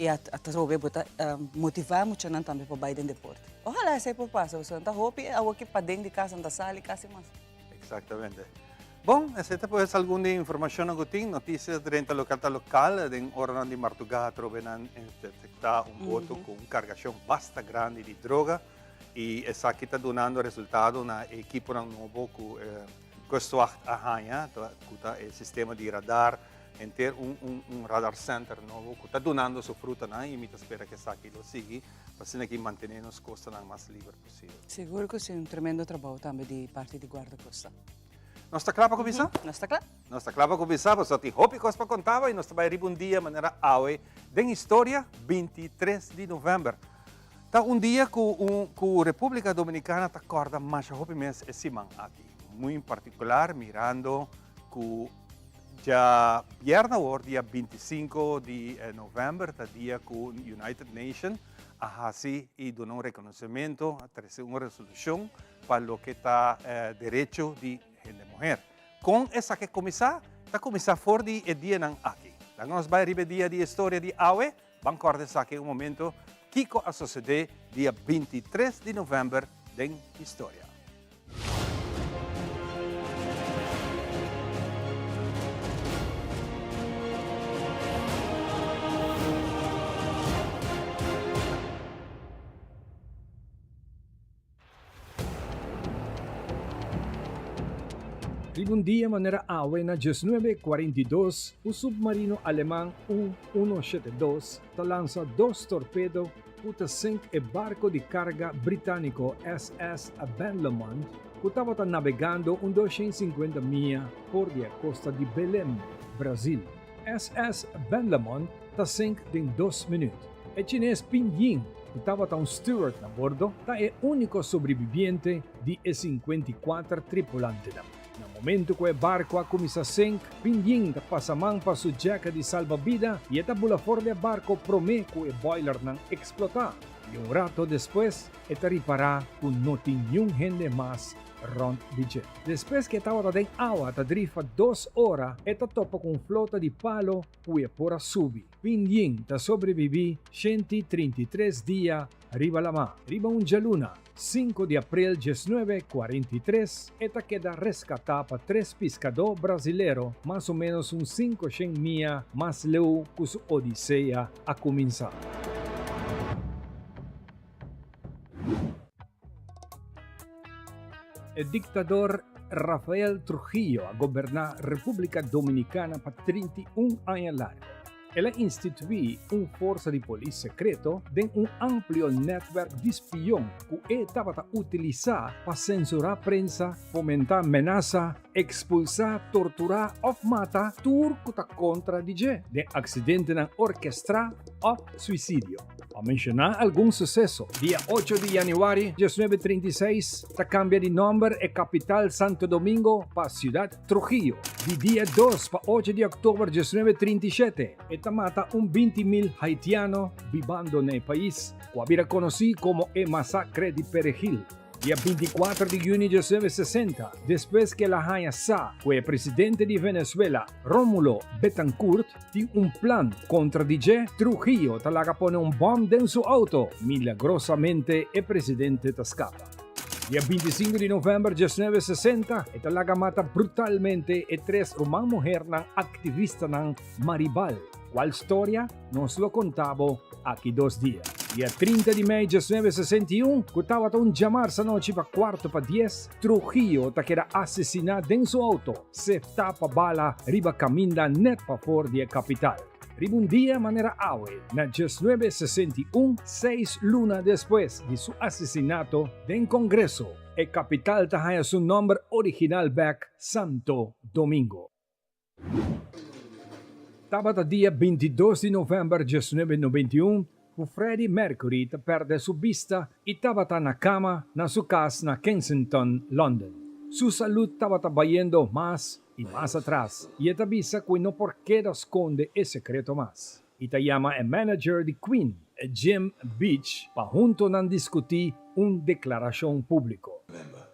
e atrobe bota motivar muito nan também para Biden deporte. Ojalá essa por passo, so anta hopi awo que para dentro de casa anda sali casi mais. Exactamente. Bom, essa pues alguma informação que tem, notícias dentro da local, de hora de Martugá, trovenan detectar boto com cargação bastante grande de droga e essa aqui está dando resultado na equipe novo que questo arranha, que o sistema de radar, em ter radar center novo que está dando sua fruta, e me espera que essa aqui lo siga, para que manter os costas o mais livre possível. Seguro que sim, tremendo trabalho também de parte de guarda-costa. Nós está claro para começar? Nós está claro? Nós está claro para começar, porque tem hopi coisas para contar e nós vai um dia de maneira aue de história 23 de novembro. Tá dia que a República Dominicana está acorda mais hopi mês esse man aqui. Muito em particular, mirando que já viernes hoje, dia 25 de novembro, tá dia que o United Nations assim e donou reconhecimento, a uma resolução para o que está direito de mulher. Com essa que começar, está começar fora de dia não aqui. Então nós vai receber dia de história de AUE, vamos acordar aqui um momento que a suceder dia 23 de novembro de história. Un día manera awe na 1942, o submarino alemão U-172 lança 2 torpedos para 5 e barco de carga britânico SS Abandonment, que estava navegando 250 milhas por a costa de Belém, Brasil. SS Abandonment está 5 em 2 minutos. O chinês Pinyin, que estava um steward na bordo, é o único sobrevivente de 54 tripulantes. No momento que o barco a começar a sink, Pinyin passa a mão para sua jaca de salva-vida e está pula fora do barco promete que o boiler não explotar. E rato depois, está reparar que não tem nenhum gente mais rond de jet. Depois que estava em água, está drifa 2 horas, está topa com flota de palo que é por subir. Pinyin está sobrevivi 133 dias arriba la mar, arriba luna. 5 de abril de 1943, esta queda rescatada para 3 pescadores brasileiros, mais ou menos 500 milhas mais longe que sua odisseia a começar. O ditador Rafael Trujillo a governar a República Dominicana por 31 anos largos. Ela instituiu uma força de polícia secreto de amplo network de espião que estava a utilizar para censurar a prensa, fomentar ameaça, expulsar, torturar ou matar tudo que está contra DJ, de acidente na orquestra ou suicídio. A mencionar algum sucesso, dia 8 de janeiro de 1936, está cambia de nome e capital Santo Domingo para Ciudad Trujillo. De dia 2 para 8 de outubro de 1937, esta mata 20.000 haitianos vivendo no país, que era conhecido como o Massacre de Perejil. Dia 24 de junho de 1960, depois que a rainha Sá, que é presidente de Venezuela, Rómulo Betancourt, tinha plano contra DJ Trujillo, talaga pone bomba em seu auto. Milagrosamente, o presidente escapa. Dia 25 de novembro de 1960, talaga mata brutalmente 3 uma mulher activista Maribal. Qual história nos lo contava aqui 2 dias. Dia 30 de maio de 1961, que estava a chamar essa noite para 9:45, Trujillo era assassinado em seu auto. Se tapa bala, riba caminha net para fora da capital. Riba dia maneira aue, na 1961, 6 lunas depois de seu assassinato, em Congresso, a capital tinha seu nome original back, Santo Domingo. Estava dia 22 de novembro de 1991, o Freddie Mercury perde sua vista e estava na cama na sua casa na Kensington, London. Sua saúde estava trabalhando mais e mais atrás, e ele avisa que não por que esconde esse secreto mais. E te chama o manager de Queen, Jim Beach, para junto não discutir uma declaração pública.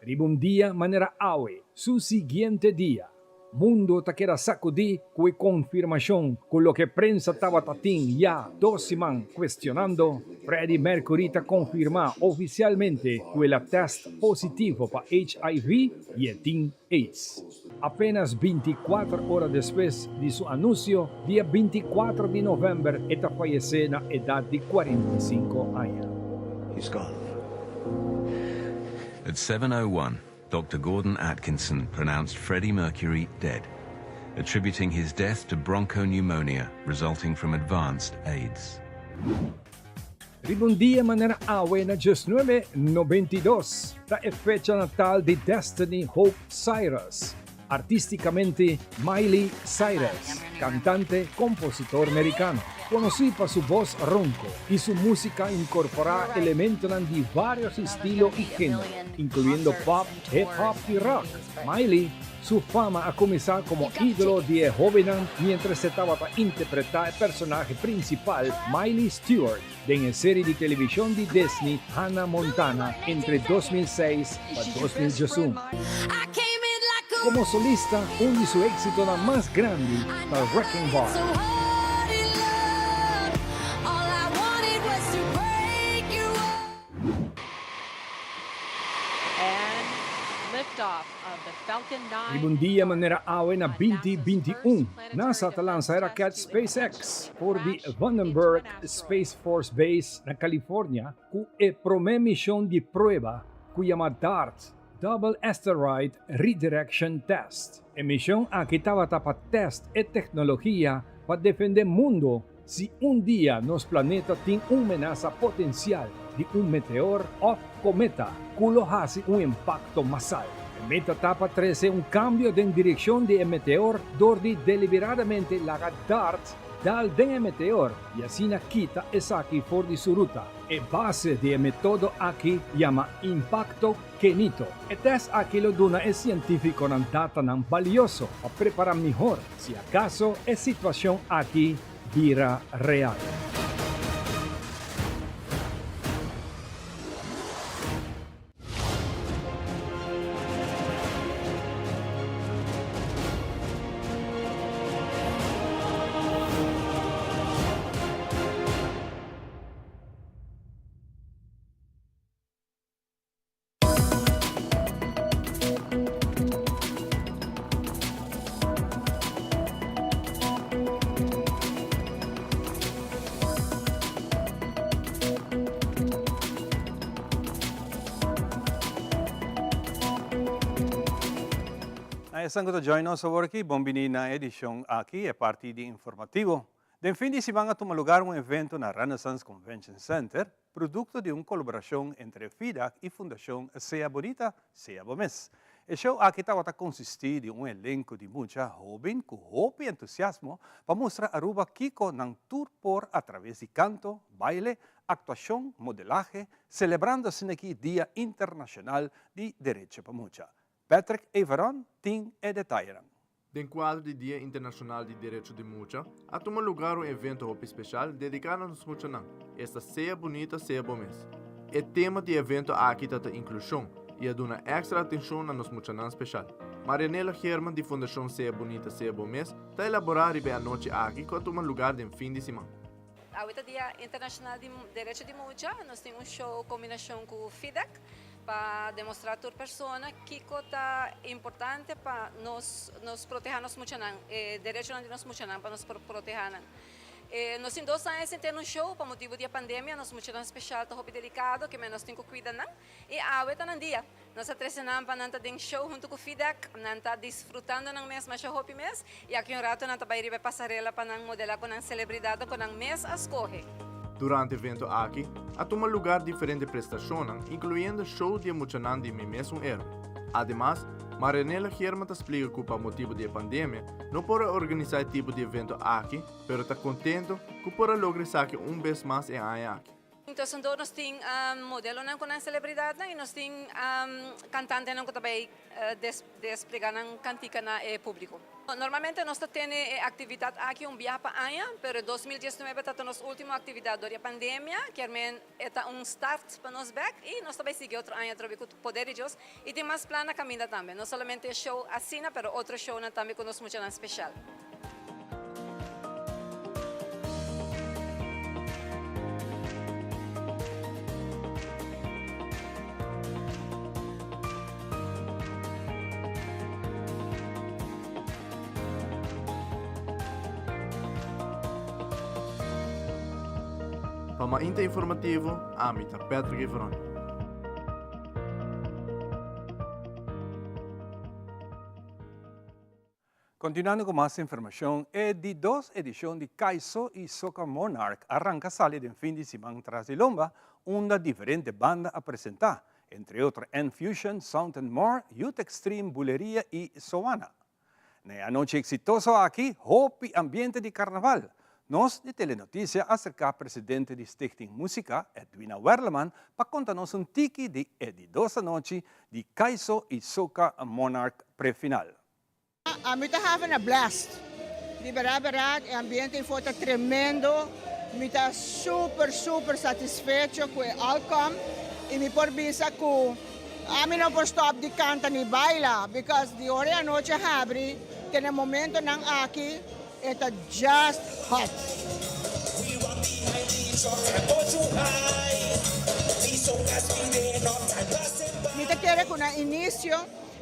Riba dia maneira aue, seu seguinte dia, Mundo takera sakudi kui confirmación con lo que prensa tabatatín ya 2 semanas cuestionando. Freddie Mercury ta confirma oficialmente que la test positivo para HIV y etin AIDS. Apenas 24 horas después de su anuncio, día 24 de noviembre, esta falleció a la edad de 45 años. He's gone. At 7:01, Dr. Gordon Atkinson pronounced Freddie Mercury dead, attributing his death to bronchopneumonia resulting from advanced AIDS. Ribundia manera awe na 1992, ta e fecha natal de Destiny Hope Cyrus, artísticamente Miley Cyrus, cantante, compositor americano. Conocí por su voz ronco y su música incorpora elementos de varios estilos y géneros, incluyendo pop, hip hop y rock. Miley, su fama ha comenzado como ídolo de joven mientras se estaba para interpretar el personaje principal, Miley Stewart, de la serie de televisión de Disney, Hannah Montana, entre 2006 y 2011. Como solista, uno de sus éxitos más grandes, The Wrecking Ball. Ibang dia manera awe na 2021, nasa talansa era kat SpaceX for the Vandenberg Space Force Base na California ku e prome mission di prueba ku llama DART, Double Asteroid Redirection Test. E mission a kitaba tapa test e tecnología para defender mundo si un día nos planeta tiene una amenaza potencial de un meteor o cometa culo hace un impacto masal. El meta etapa 13 un cambio de dirección del meteor donde deliberadamente la DART dal del meteor y así na quita esaki por de su ruta. E base del método aquí llama impacto kenito. E test aquí lo duna es científico nan data nan valioso para preparar mejor si acaso es situación aquí vira real. Isang ko join us sa worki, bombini na edisyong aki e parte di informativo. Den fin di semana tumalugar un evento na Renaissance Convention Center, produkto de un colaboración entre FIDAC y Fundación Sea Bonita, Sea Bomes. E show aqui estava a consistir de um elenco de muita jovem com hope e entusiasmo para mostrar a Aruba Kiko ng tour por a través de canto, baile, actuação, modelaje, celebrando-se aqui Dia Internacional de Direito para Mucha. Patrick Everon tem e detalhe. Dentro quadro do Dia Internacional de Direito de Mucha, há tomado lugar um evento especial dedicado aos muchanan, esta Sea Bonita, Sea Bomes. O tema do evento aqui é a inclusão e a dar extra atenção aos muchanan especial. Marianela Herman, da Fundação Sea Bonita, Sea Bomes, está elaborando a noite aqui que toma lugar no fim de semana. Hoje é Dia Internacional de Direito de Mucha, nós temos show combinação com o FIDAC, para demonstrar a tua pessoa que é importante para nos proteger nos muchanan, direito de nos muchanan para nos proteger. Nós em 2 anos temos show para motivo da pandemia, nos muchanan especial tá roupa delicado que nós temos que cuidar e a tá no dia. Nós atresenamos para nanta den show junto com o FIDAC, nanta desfrutando ng mês mas roupa mês e aqui um rato nanta vai ir passarela para nang modelar com nang celebridade com nang mês a escorre. Durante o evento aqui, há tomado lugar diferentes prestações, incluindo show de muchanan de mês era. Además, Marianela Herman explica que, por motivo da pandemia, não pode organizar tipo de evento aqui, mas está contente que pode lograr vez mais em aqui. Então, nós temos modelo com a celebridade e nós temos cantante que também desplegar cantica no público. Normalmente nós temos atividade aqui viaje para Anha, pero 2019 está nossa última atividade durante a pandemia, que é start para nós back e nós também seguimos outro Anha através do poder de Deus e tem mais plano na caminho também, não somente show assim, pero outro show também com nós muito especial. Para mais informativo, amita Patrick Evron. Continuando con más información, dos edición de Kaiso y Soca Monarch arranca sale del fin de semana tras de Lomba, una diferente banda a presentar, entre otras N-Fusion, Sound and More, Youth Extreme, Bulería y Soana. Na noche exitosa aquí, Hopi Ambiente de Carnaval. Nos de Telenoticia acerca presidente de Stichting Música, Edwina Werleman, para contarnos un tiki de edidosa noche de Kaiso y Soca Monarch prefinal. I'm having a blast. Di berat, el ambiente fue tremendo. Me super satisfecho con el outcome. Y me por visa que a mí no puedo stop de cantar ni baila, because de hora a noche abre, tiene momento nang aquí, está just hot. Me te quiere con un inicio,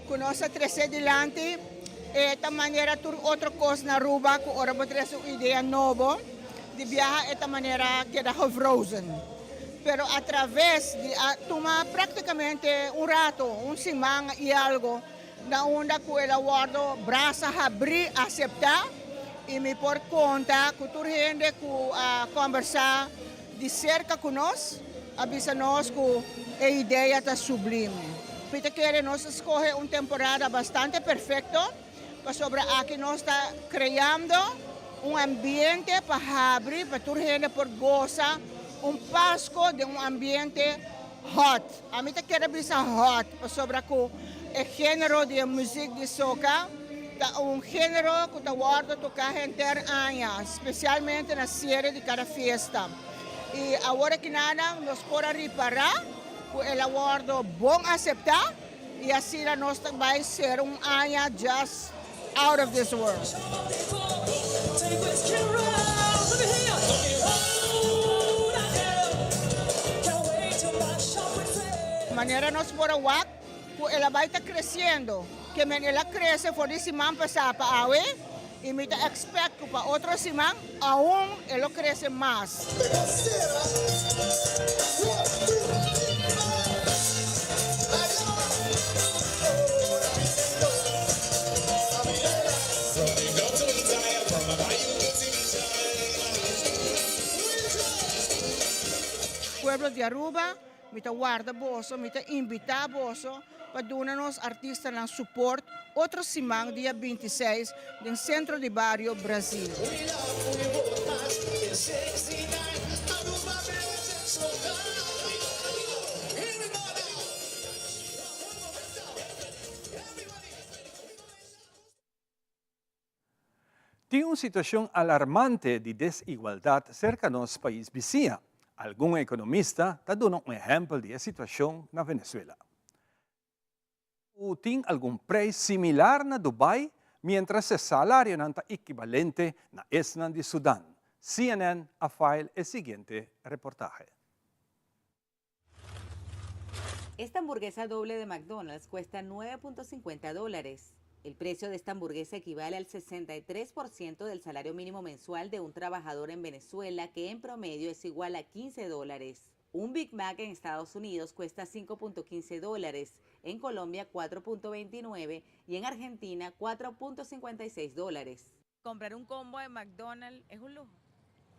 con nuestra 13 delante. Esta manera tur otra cosa na Aruba que ahora vamos a tener una idea nueva de viajar esta manera queda frozen. Pero a través de tomar prácticamente un rato, un semana y algo, na onda que el aguardo braza abrir, aceptar y me por conta que tu gente que conversar de cerca con nos, avisa-nos que a ideia está sublime. Pita quiere nos escoge una temporada bastante perfecta. Sobre aquí nos está creando un ambiente para abrir, para tu gente por gozar, un pasco de un ambiente hot. A mí te quiero ver hot, sobre el género de música de soca, un género que te guarda tocar entero año, especialmente en la serie de cada fiesta. Y ahora que nada nos puede reparar, que el aguardo bom aceptar, y así nos va a ser un año just out of this world. Manera nos por awak, que ela vai estar crescendo, que men ela cresce por esse man passar para awe, e me te expect que para outro semana aún ela cresce mais. Pueblo de Aruba, me te guarda boso, me te invita boso para darnos artistas en support outro semana, dia 26, no centro de barrio Brasil. Tiene una situación alarmante de desigualdad cerca de los países vecinos. Algún economista está dando un ejemplo de la situación en Venezuela. ¿Tiene algún precio similar en Dubái, mientras el salario no es equivalente en Esnan de Sudán? CNN a file el siguiente reportaje. Esta hamburguesa doble de McDonald's cuesta $9.50. El precio de esta hamburguesa equivale al 63% del salario mínimo mensual de un trabajador en Venezuela, que en promedio es igual a $15. Un Big Mac en Estados Unidos cuesta $5.15, en Colombia $4.29 y en Argentina $4.56. Comprar un combo de McDonald's es un lujo.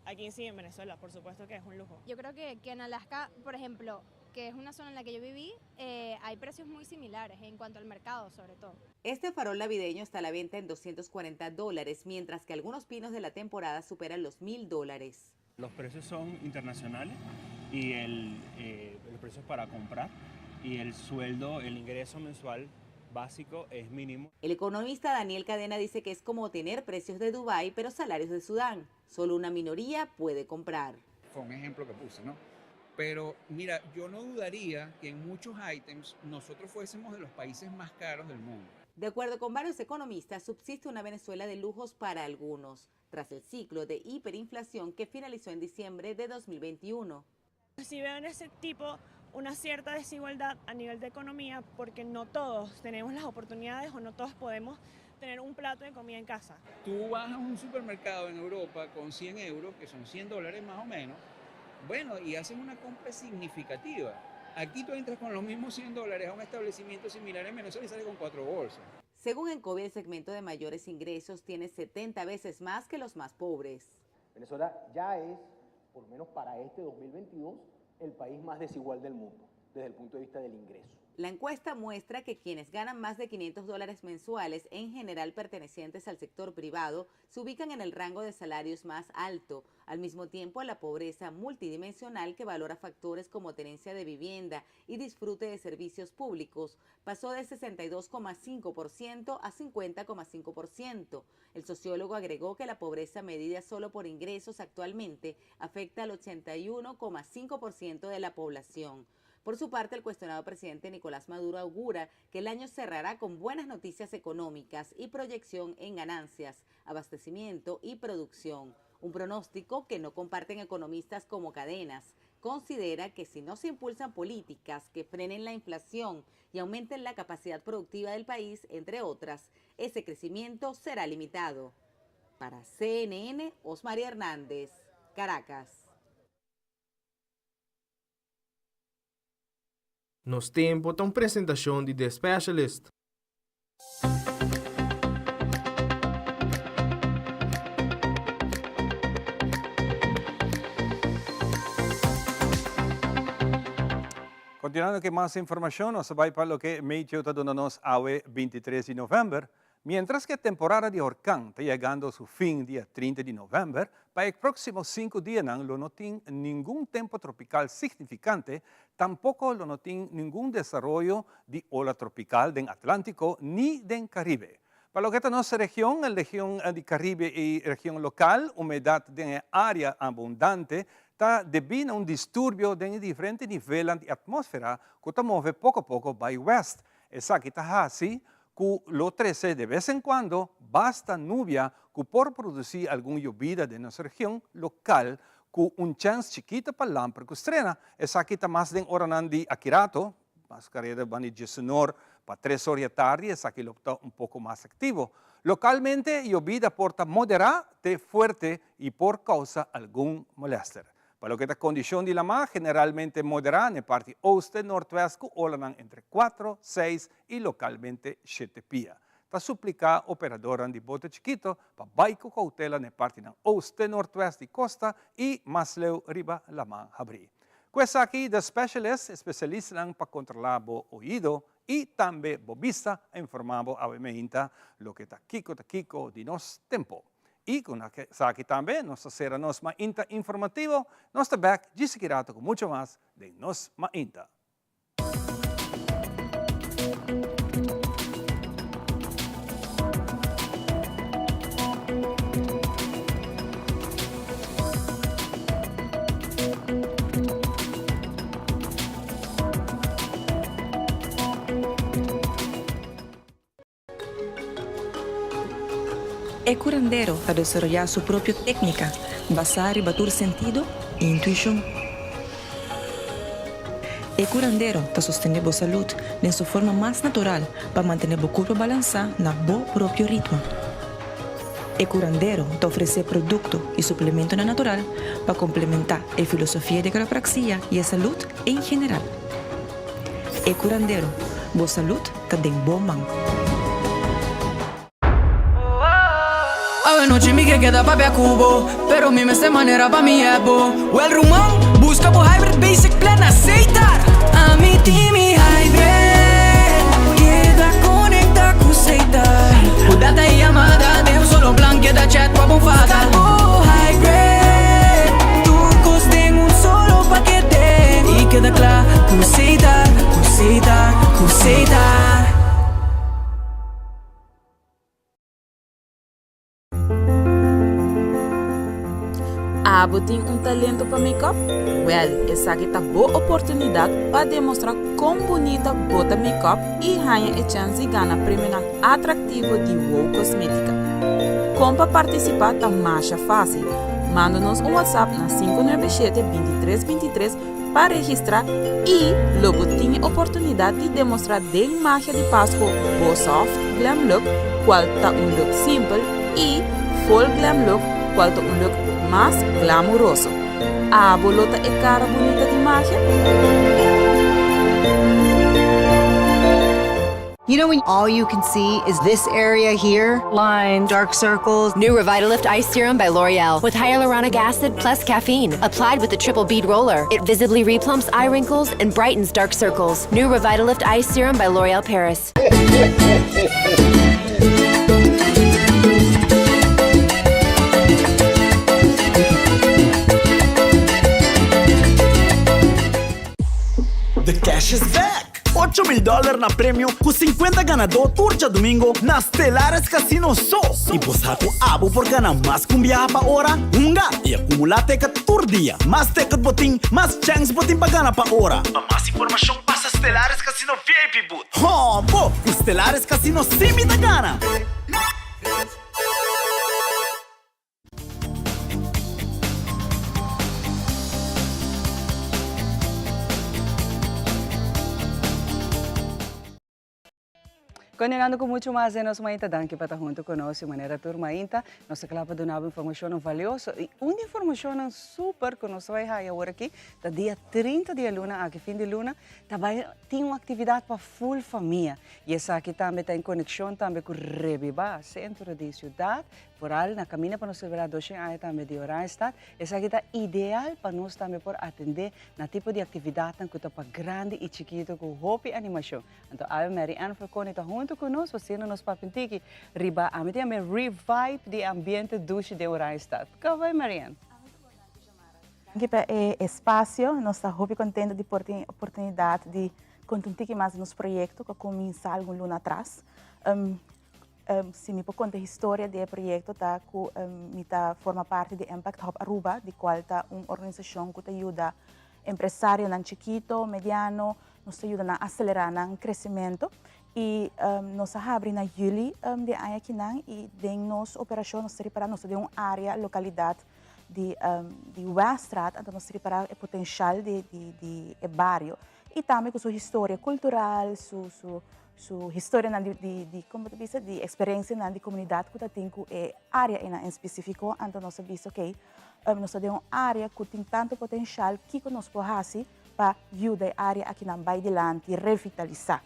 Aquí sí, en Venezuela, por supuesto que es un lujo. Yo creo que en Alaska, por ejemplo, que es una zona en la que yo viví, hay precios muy similares en cuanto al mercado, sobre todo. Este farol navideño está a la venta en $240, mientras que algunos pinos de la temporada superan los $1,000. Los precios son internacionales y el precio es para comprar, y el sueldo, el ingreso mensual básico es mínimo. El economista Daniel Cadena dice que es como tener precios de Dubái pero salarios de Sudán. Solo una minoría puede comprar. Fue un ejemplo que puse, ¿no? Pero mira, yo no dudaría que en muchos ítems nosotros fuésemos de los países más caros del mundo. De acuerdo con varios economistas, subsiste una Venezuela de lujos para algunos, tras el ciclo de hiperinflación que finalizó en diciembre de 2021. Sí veo en ese tipo una cierta desigualdad a nivel de economía porque no todos tenemos las oportunidades o no todos podemos tener un plato de comida en casa. Tú vas a un supermercado en Europa con 100 euros, que son $100 más o menos, bueno, y haces una compra significativa. Aquí tú entras con los mismos $100 a un establecimiento similar en Venezuela y sales con 4 bolsas. Según Encovi, el segmento de mayores ingresos tiene 70 veces más que los más pobres. Venezuela ya es, por lo menos para este 2022, el país más desigual del mundo, desde el punto de vista del ingreso. La encuesta muestra que quienes ganan más de $500 mensuales, en general pertenecientes al sector privado, se ubican en el rango de salarios más alto. Al mismo tiempo, la pobreza multidimensional, que valora factores como tenencia de vivienda y disfrute de servicios públicos, pasó de 62,5% a 50,5%. El sociólogo agregó que la pobreza medida solo por ingresos actualmente afecta al 81,5% de la población. Por su parte, el cuestionado presidente Nicolás Maduro augura que el año cerrará con buenas noticias económicas y proyección en ganancias, abastecimiento y producción. Un pronóstico que no comparten economistas como Cadenas. Considera que si no se impulsan políticas que frenen la inflación y aumenten la capacidad productiva del país, entre otras, ese crecimiento será limitado. Para CNN, Osmari Hernández, Caracas. Nos tempo tem apresentação de The Specialist. Continuando con más información, nos vai para lo que Meteor está dando-nos hoy, 23 de noviembre. Mientras que a temporada de huracán está llegando a su fin día 30 de noviembre, para los próximos 5 días no tiene ningún tiempo tropical significante, tampoco no tiene ningún desarrollo de ola tropical del Atlántico ni del Caribe. Para lo que está nuestra región, la región del Caribe y región local, humedad de área abundante, está debido a un disturbio de diferentes niveles de atmósfera que está mueve poco a poco para el oeste. Esa que está así, que lo 13 de vez en cuando basta lluvia que por producir alguna lluvia de nuestra región local con un chance chiquita para lámpara que estrena. Esa que está más de hora de Akirato, más carrera van de Jesús para 3 horas de tarde, esa que está un poco más activo. Localmente, lluvia porta moderada, fuerte y por causa algún molester. Para lo que es la condición de la mar, generalmente moderada en la parte oeste, norte-oeste, olas entre 4, 6 y localmente 7 pies. Está suplicada operadora de bote chiquito para baico cautela en la parte oeste, norte-oeste y costa y más lejos arriba la mar abrir. Questa aquí de Specialist, especialistas para controlar el oído y también la vista, informando obviamente lo que está Kiko de nuestro tiempo. Y con aquí también nos será nos mainta informativo, nos está back, Gisicirato con mucho más de nos mainta. El curandero a desarrollar su propia técnica, basada en batur sentido e intuición. El curandero está sosteniendo salud en su forma más natural para mantener el cuerpo balanceado en su propio ritmo. El curandero te ofrece productos y suplementos natural para complementar la filosofía de quiropraxia y la salud en general. El curandero, boa salud está en boa mão. Noche mi que queda papi a cubo, pero mi esta manera pa' mi ebo. O el rumón, busca por hybrid basic plan aceitar. A mi team y hybrid, queda conecta con aceitar. O data y llamada de un solo plan, queda chat pa' bufada. Oh hybrid, turcos tengo un solo paquete. Y queda claro, aceitar, aceitar, aceitar. Abo tem talento para make-up? Well, essa aqui tá boa oportunidade para demonstrar quão bonita bota make-up e ganha a chance de ganhar prêmio atrativo de WOW Cosmética. Como para participar tá mais fácil. Manda-nos WhatsApp na 597-2323 para registrar e logo tem a oportunidade de demonstrar a magia de Páscoa Bo Soft Glam Look, qual tá look simples e Full Glam Look, qual tá look mais glamouroso. A bolota é cara bonita de magia? You know when all you can see is this area here? Lines, dark circles. New Revitalift Eye Serum by L'Oreal with hyaluronic acid plus caffeine. Applied with a triple bead roller. It visibly replumps eye wrinkles and brightens dark circles. New Revitalift Eye Serum by L'Oreal Paris. The cash is back! $8,000 na prêmio com 50 ganador turja domingo nas Stellares Casino só. E você com abo por ganhar mais com viagem para hora, e acumular ticket por dia. Mais ticket botim, mais chance botim para ganhar para hora. Para mais informação, passa Stellares Casino VIP Boot. Oh, pô, com Stellares Casino sim me dá gana. Continuando com muito mais, nós vamos estar dando para estar junto conosco de maneira turma ainda. Nós acabamos de dar informação valiosa e uma informação super que nós vamos ter agora aqui, da dia 30 de luna, aqui fim de luna, também tem uma atividade para full família. E essa aqui também tem conexão também com Reviva, centro de cidade, por ali na caminho para nós celebrar 200 anos também de Oranjestad. Essa aqui está ideal para nós também por atender na tipo de atividade que está para grande e chiquito com roupa e animação. Então, a Marianne Falcone está junto conosco, fazendo nos papintiques, riba a medida de revive de ambiente duche de Oranjestad. Como vai, Marianne? Aqui para o espaço, nós estamos muito contentes de ter a oportunidade de contar mais nos projetos que começou algum ano atrás. Se me pode contar a história do projeto, me forma parte do Impact Hub Aruba, de qual é uma organização que ajuda empresários chiquito, mediano, nos ajuda a acelerar o crescimento. E nós abrimos na julho de ano aqui e temos operação nós para nós de uma área, localidade de Weststraat, então nós para o potencial de bairro e também com sua história cultural, sua história como diz, de experiência na comunidade que tem com área em específico, então nós vimos que nós temos uma área que tem tanto potencial que nós podemos fazer para ajudar a área aqui na vai adiante e revitalizar.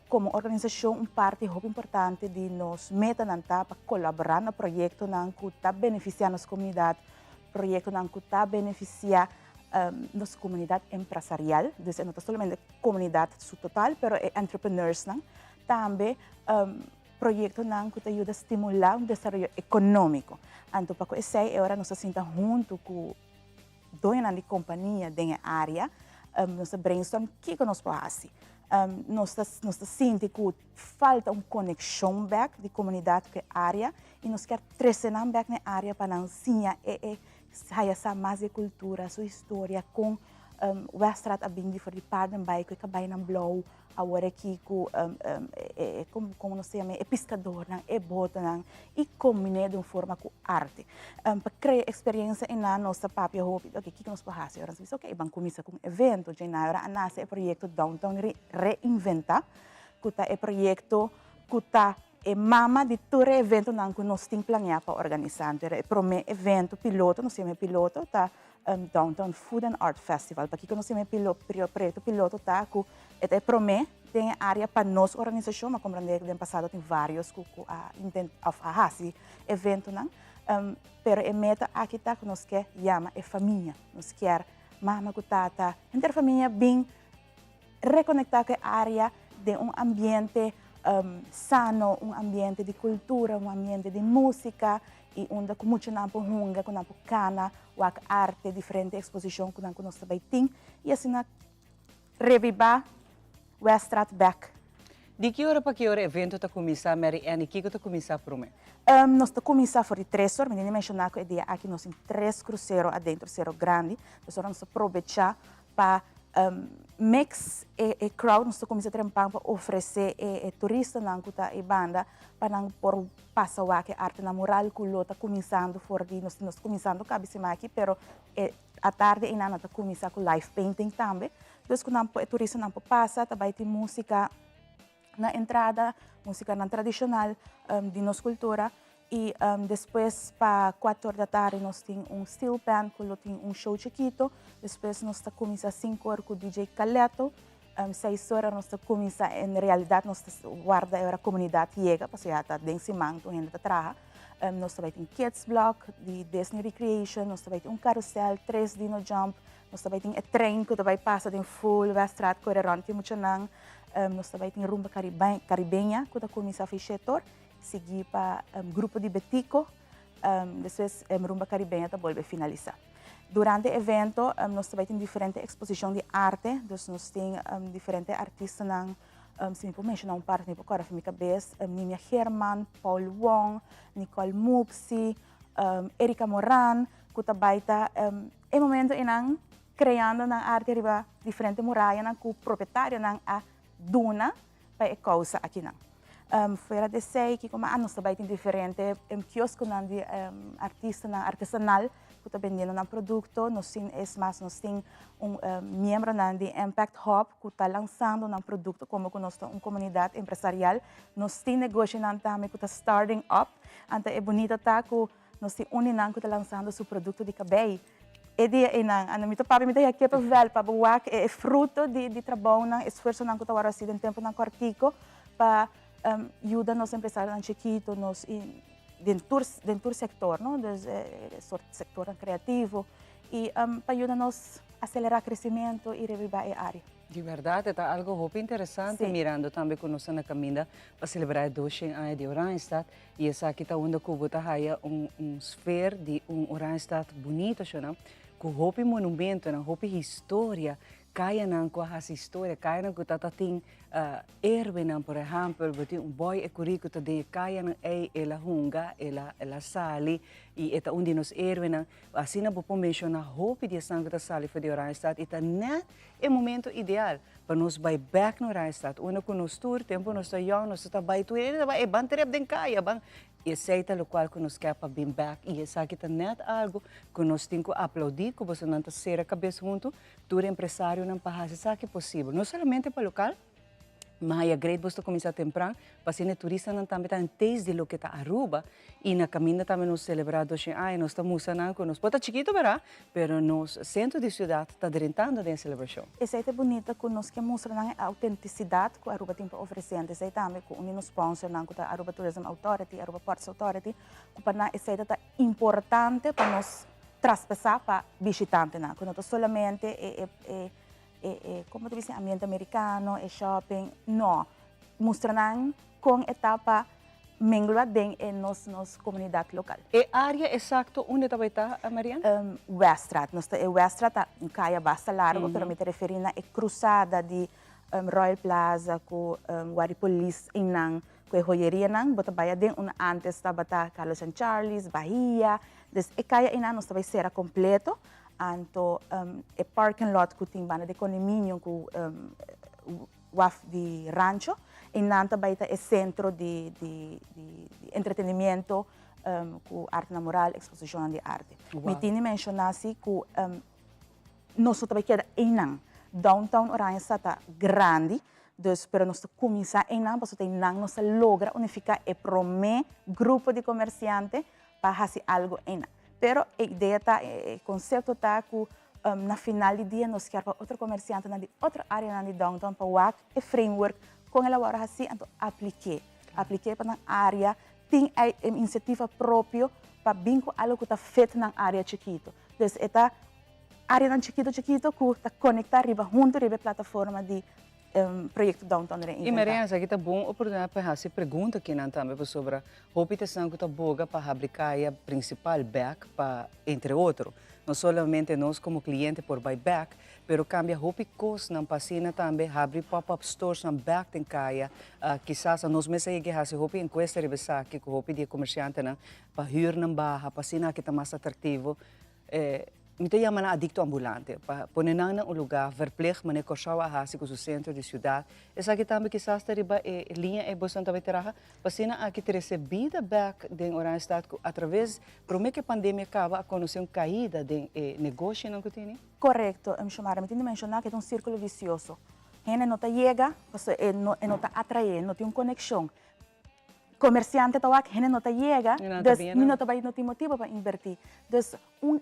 Como organização, parte muito importante de nos meta para colaborar no projeto que está beneficiando a comunidade, projeto que está beneficiando nossa comunidade empresarial, então não somente a comunidade total, mas entrepreneurs também projeto que ajuda a estimular o desenvolvimento econômico. Então, para isso, agora nós estamos junto com donas de companhia da área, nós brainstorm o que nós podemos fazer. Nós sentimos que falta uma conexão back de comunidade com a área e nós queremos trazer back na área para ensinar essa mais de cultura, sua história com o Weststraat a bem diferente parte do bairro que vai na blow agora aqui como nós chamamos pescador é bota e combinar de uma forma com arte para criar experiência na nossa própria hobby. Ok, que nós podemos fazer? Nós ok, vamos começar com um evento, já na hora nasce o projeto Downtown Reinventa, que é o projeto que está mama de todo evento que nós temos planeado para organizar. Então, é o primeiro evento piloto, nós chamamos piloto, tá Downtown Food and Art Festival. Para que nós chamamos projeto piloto, tá que é o primeiro tem área para nossa organização, mas compreender que no passado tem vários que fazem evento, pero a meta aqui está que nós quer chama é família, nós quer mama com tata, entre família bem reconectar com a área de ambiente sano, ambiente de cultura, ambiente de música e onde com muito nampo hunga, com nampo cana, ou arte, diferente exposição que nós também tem e assim revivar Weststraat back. De que hora para que hora o evento está começar, Mary Ann, e que está começar por mim? Nós estamos começando por 3 horas, menina mencionar que o dia aqui nós temos 3 cruzeiros adentro, Cerro Grande, então nós aproveitar para mix e crowd, nós estamos começando para oferecer turistas e banda para por passar o que arte na moral que está começando fora de nós começando a aqui, pero à tarde ainda está começando com live painting também. Então quando o turista não passa, também tem música na entrada, música não tradicional de nossa cultura. E depois, para 4 horas da tarde, nós temos steel band, que tem show chiquito. Depois, nós começamos às 5 horas com o DJ Caleto. 6 horas, nós começamos, em realidade, nós guarda a comunidade chega, porque já está dentro de mão, então ainda está atrás. Nós também temos Kids Block, de Disney Recreation, nós também temos carrossel, 3 Dino Jump, nós também temos trem que também passa em full, Westrat, Correron, Timuchanang. Nós também temos rumba caribenha, que está começando a fechar. Seguir para grupo de Betico, depois rumba caribenha está volve finalizar. Durante o evento, nós também temos diferentes exposições de arte, então nós temos diferentes artistas, se me pode mencionar par, me pode na minha cabeça, Nimia Herman, Paul Wong, Nicole Muxi, Erika Moran, que também está, em momento em criando na arte riba diferentes muralhas, que o proprietário a duna para a causa aqui não. Fora de sei que como nós também tem diferente quiosco de artista artesanal que está vendendo um produto, nós temos mais nós temos membro de Impact Hub que está lançando um produto como que nós uma comunidade empresarial, nós temos negócio também que está starting up, então é bonito tá que nós temos que está lançando seu produto de cabelo. E dia a mim papi me dá aqui para ver para o que é fruto de trabalho, esforço que está agora assim em tempo na cortico para ajuda nos empresários chiquitos, nos dentro do setor, não, do setor criativo e para ajudar-nos a acelerar o crescimento e revivar a área. De verdade, está algo muito interessante, mirando também com nós na caminha para celebrar 2 anos de Oranjestad e essa aqui está onde Cuba está esfera de Oranjestad bonito, não? Com roupa monumento, roupa história, kaya nang ko has história, kaya nang ko tatating Erwin por exemplo, bati boy e currico de kaya nang ela hunga, ela sali e eta undi nos Erwin assim na po mencionar roupa de sangue da sali foi de Oranjestad, eta net é momento ideal para nós vai back no Oranjestad, onde com nós tour, tempo nós está young, nós está vai tour, ele vai ban trip den kaya bang e aceita o qual que nos quer para bem back e essa aqui está net algo que nós temos que aplaudir, que você não está ser a cabeça junto, todo empresário não passa isso aqui é possível, não somente para o local, mas é great você começar temprano, para ser turista não também está desde lo que está Aruba e na caminha também nos celebrar 2 anos, nós estamos usando com nós, pode chiquito verá, pero nos centro de cidade está dentro da celebração. Essa é bonita que nós queremos mostrar a autenticidade que a Aruba tem para oferecer, essa é também com um sponsor, que a Aruba Tourism Authority, Aruba Ports Authority, que para essa é importante para nós traspassar para visitantes, que não somente como disse, ambiente americano, shopping, não. Mostrando com etapa mingua em nossa comunidade local. E área exato onde está, Mariana? Westrat. Westrat é caia bastante largo, pero me referindo a cruzada de Royal Plaza com Guaripolis Inang, com a joieria Nang, bota baia den antes estava Carlos and Charlie's, Bahia, des e caia Inang nós vai ser completo. Anto e parking lot que tem banda de condomínio com waf de rancho e nanta baita é centro de entretenimento com arte na moral, exposição de arte. Me tinha mencionado assim que nós também queda em downtown Oranjestad está grande, pero nós começar em nós tem nós logra unificar e promer grupo de comerciantes para fazer algo em Pero a ideia está, o conceito está que na final do dia nós queremos outro comerciante na outra área de downtown para o e framework com ela agora assim então apliquei para a área tem a iniciativa própria para vincular algo que está feito na área chiquito. Então esta área chiquito que está conectada junto à plataforma de projeto downtown. E Mariana, aqui está bom oportunidade para fazer pergunta aqui também sobre a opção que está boa para a principal back para entre outros. não somente nós como cliente por buyback, pero cambia hopi cost na pasina também, abre pop-up stores na back tem caia, quizás nós mesmos aí que hasi hopi encuesta revesa que hopi de comerciante na para hyr na baha, pasina que tá mais atrativo. Mita yaman na adicto ambulante, para poner na um lugar, verpleeg, mané corsawa hasi com o centro de cidade. Essa aqui também que está riba linha é bastante veterana, pasina aqui ter recebida back de Orange Stad através, por que a pandemia acaba a conhecer uma caída de negócio não que tem? Correto, chamar, me tem de mencionar que é um círculo vicioso. Gente não tá chega, não tá atrair, não tem uma conexão. Comerciante tá aqui, gente não tá chega, não tem motivo para invertir.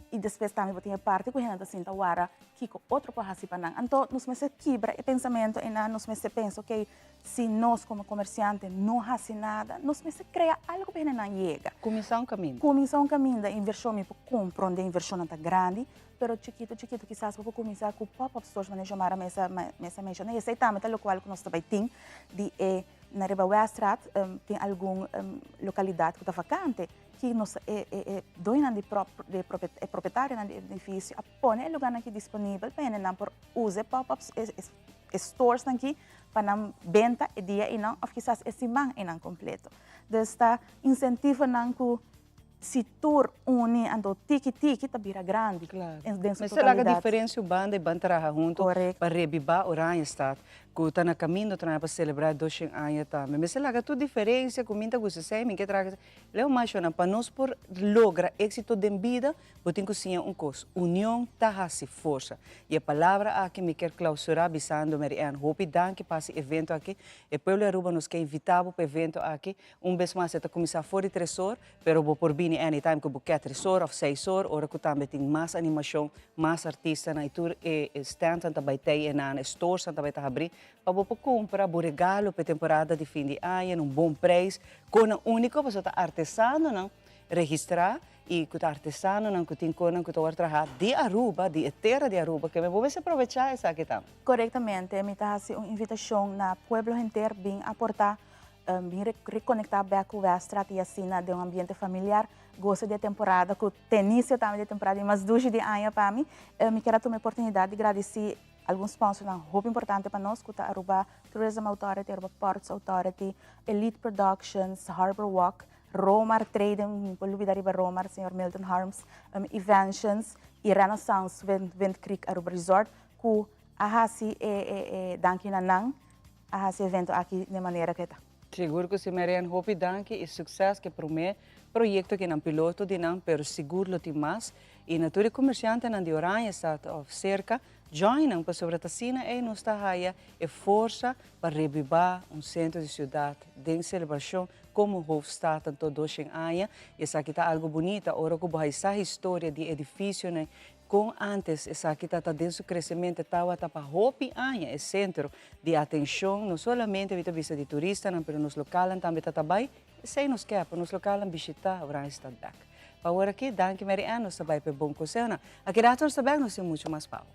E depois também tem a parte que a gente sinta agora que outro para fazer para nós. Então, nós me quebra o pensamento e nós me pensa, ok, se nós como comerciante não fazemos nada, nós me cria algo para a gente não chega. Começar um caminho. Começar um caminho da inversão, me compra onde a inversão não está grande, pero chiquito, quizás para começar com pop-up stores, mas chamar a mesa mencionar. E esse também é o qual nós também tem de na Riba Weststraat tem alguma localidade que está vacante, que nós doina de proprietário do edifício, põe o lugar aqui disponível para ele não por usar pop-ups stores aqui para não venda e dia e não, ou quizás esse man e não completo. Então está incentivo não que se tur une ando tiki tá vira grande. Claro. Mas será que a diferença o banda e bantraha junto para revivar Orange Stad, que está na caminho para celebrar 200 anos também. Mas será que a diferença com muita coisa sem que traga, leu mais para nós por lograr êxito de vida, tem que ser coisa. União tá se força. E a palavra aqui me quer clausurar bisando Marianne. Hope danke para esse evento aqui. E pelo Aruba nos quer invitar para o evento aqui. Vez mais está começar fora de 3 horas, pero vou por bem anytime que buquet 3 horas ou 6 horas, ora que também tem mais animação, mais artista na tour e stand também tem na stores também tá abrir para você comprar o regalo para temporada de fim de ano, um bom preço, com um único você tá artesano não registrar e que tá artesano não que tem coisa que tá trabalhar de Aruba, de terra de Aruba, que me vou se aproveitar essa aqui também. Corretamente, me tá uma invitação na pueblo inteiro bem aportar reconectar back com o Weststraat e assim de um ambiente familiar. Gosto de temporada, que tem início também de temporada, mas 2 de ano para mim. Me quero tomar a oportunidade de agradecer alguns sponsors muito importantes para nós, que a Aruba Tourism Authority, Aruba Ports Authority, Elite Productions, Harbor Walk, Romar Trading, por lugar de Romar, Sr. Milton Harms, Eventions e Renaissance Wind Creek Aruba Resort, que a danke na nang, a evento aqui de maneira que está. Seguro que se Marianne Hopi danke e sucesso que promete projeto que não piloto de não, pero seguro tem mais e na tour comerciante na de Orange está cerca joinam para sobre a tacina e nos está aí e força para revivar centro de cidade de celebração como o Hofstad tanto 200 anos e essa aqui está algo bonita ora que vai essa história de edifício né com antes essa aqui está dentro do crescimento estava para Hopi anos é centro de atenção não somente a vista de turista não pero nos locais também está bem sem nos quer para nos locais visitar Orange Stad back para agora aqui danke Marianne nos vai para bom coisa aqui dentro nos back nos tem muito mais pau.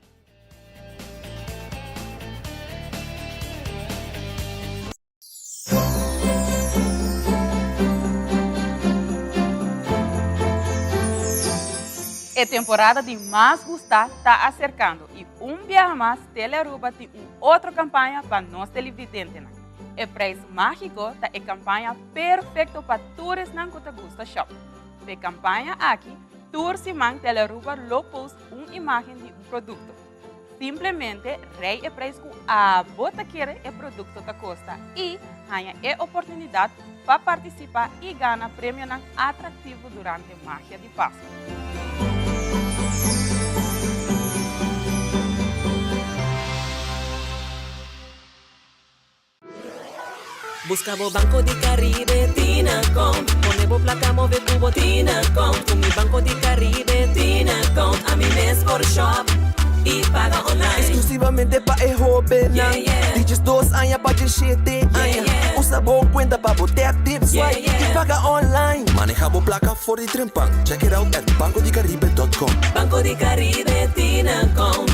A temporada de mais gostar está acercando e dia mais Telearuba tem outra campanha para nós televidentes. O preço mágico é a campanha perfeita para todos que gostam de shop. A campanha aqui, tours e Telearuba lo post uma imagem de produto. Simplesmente rei o preço que a bota quer o produto que custa e ganha a oportunidade para participar e ganhar prêmio atrativo durante a magia de Páscoa. Buscamos Banco de Caribe, Tinacom. Ponemos placa, move cubo, Tinacom. Con mi Banco de Caribe, Tinacom. A mi mes por shop y paga online. Exclusivamente para el joven. Dices 2 años para 17 años. Usa boa cuenta para botar tips y paga online. Manejamos placa for the Trempan. Check it out at bancodecaribe.com. Banco de Caribe, Tinacom.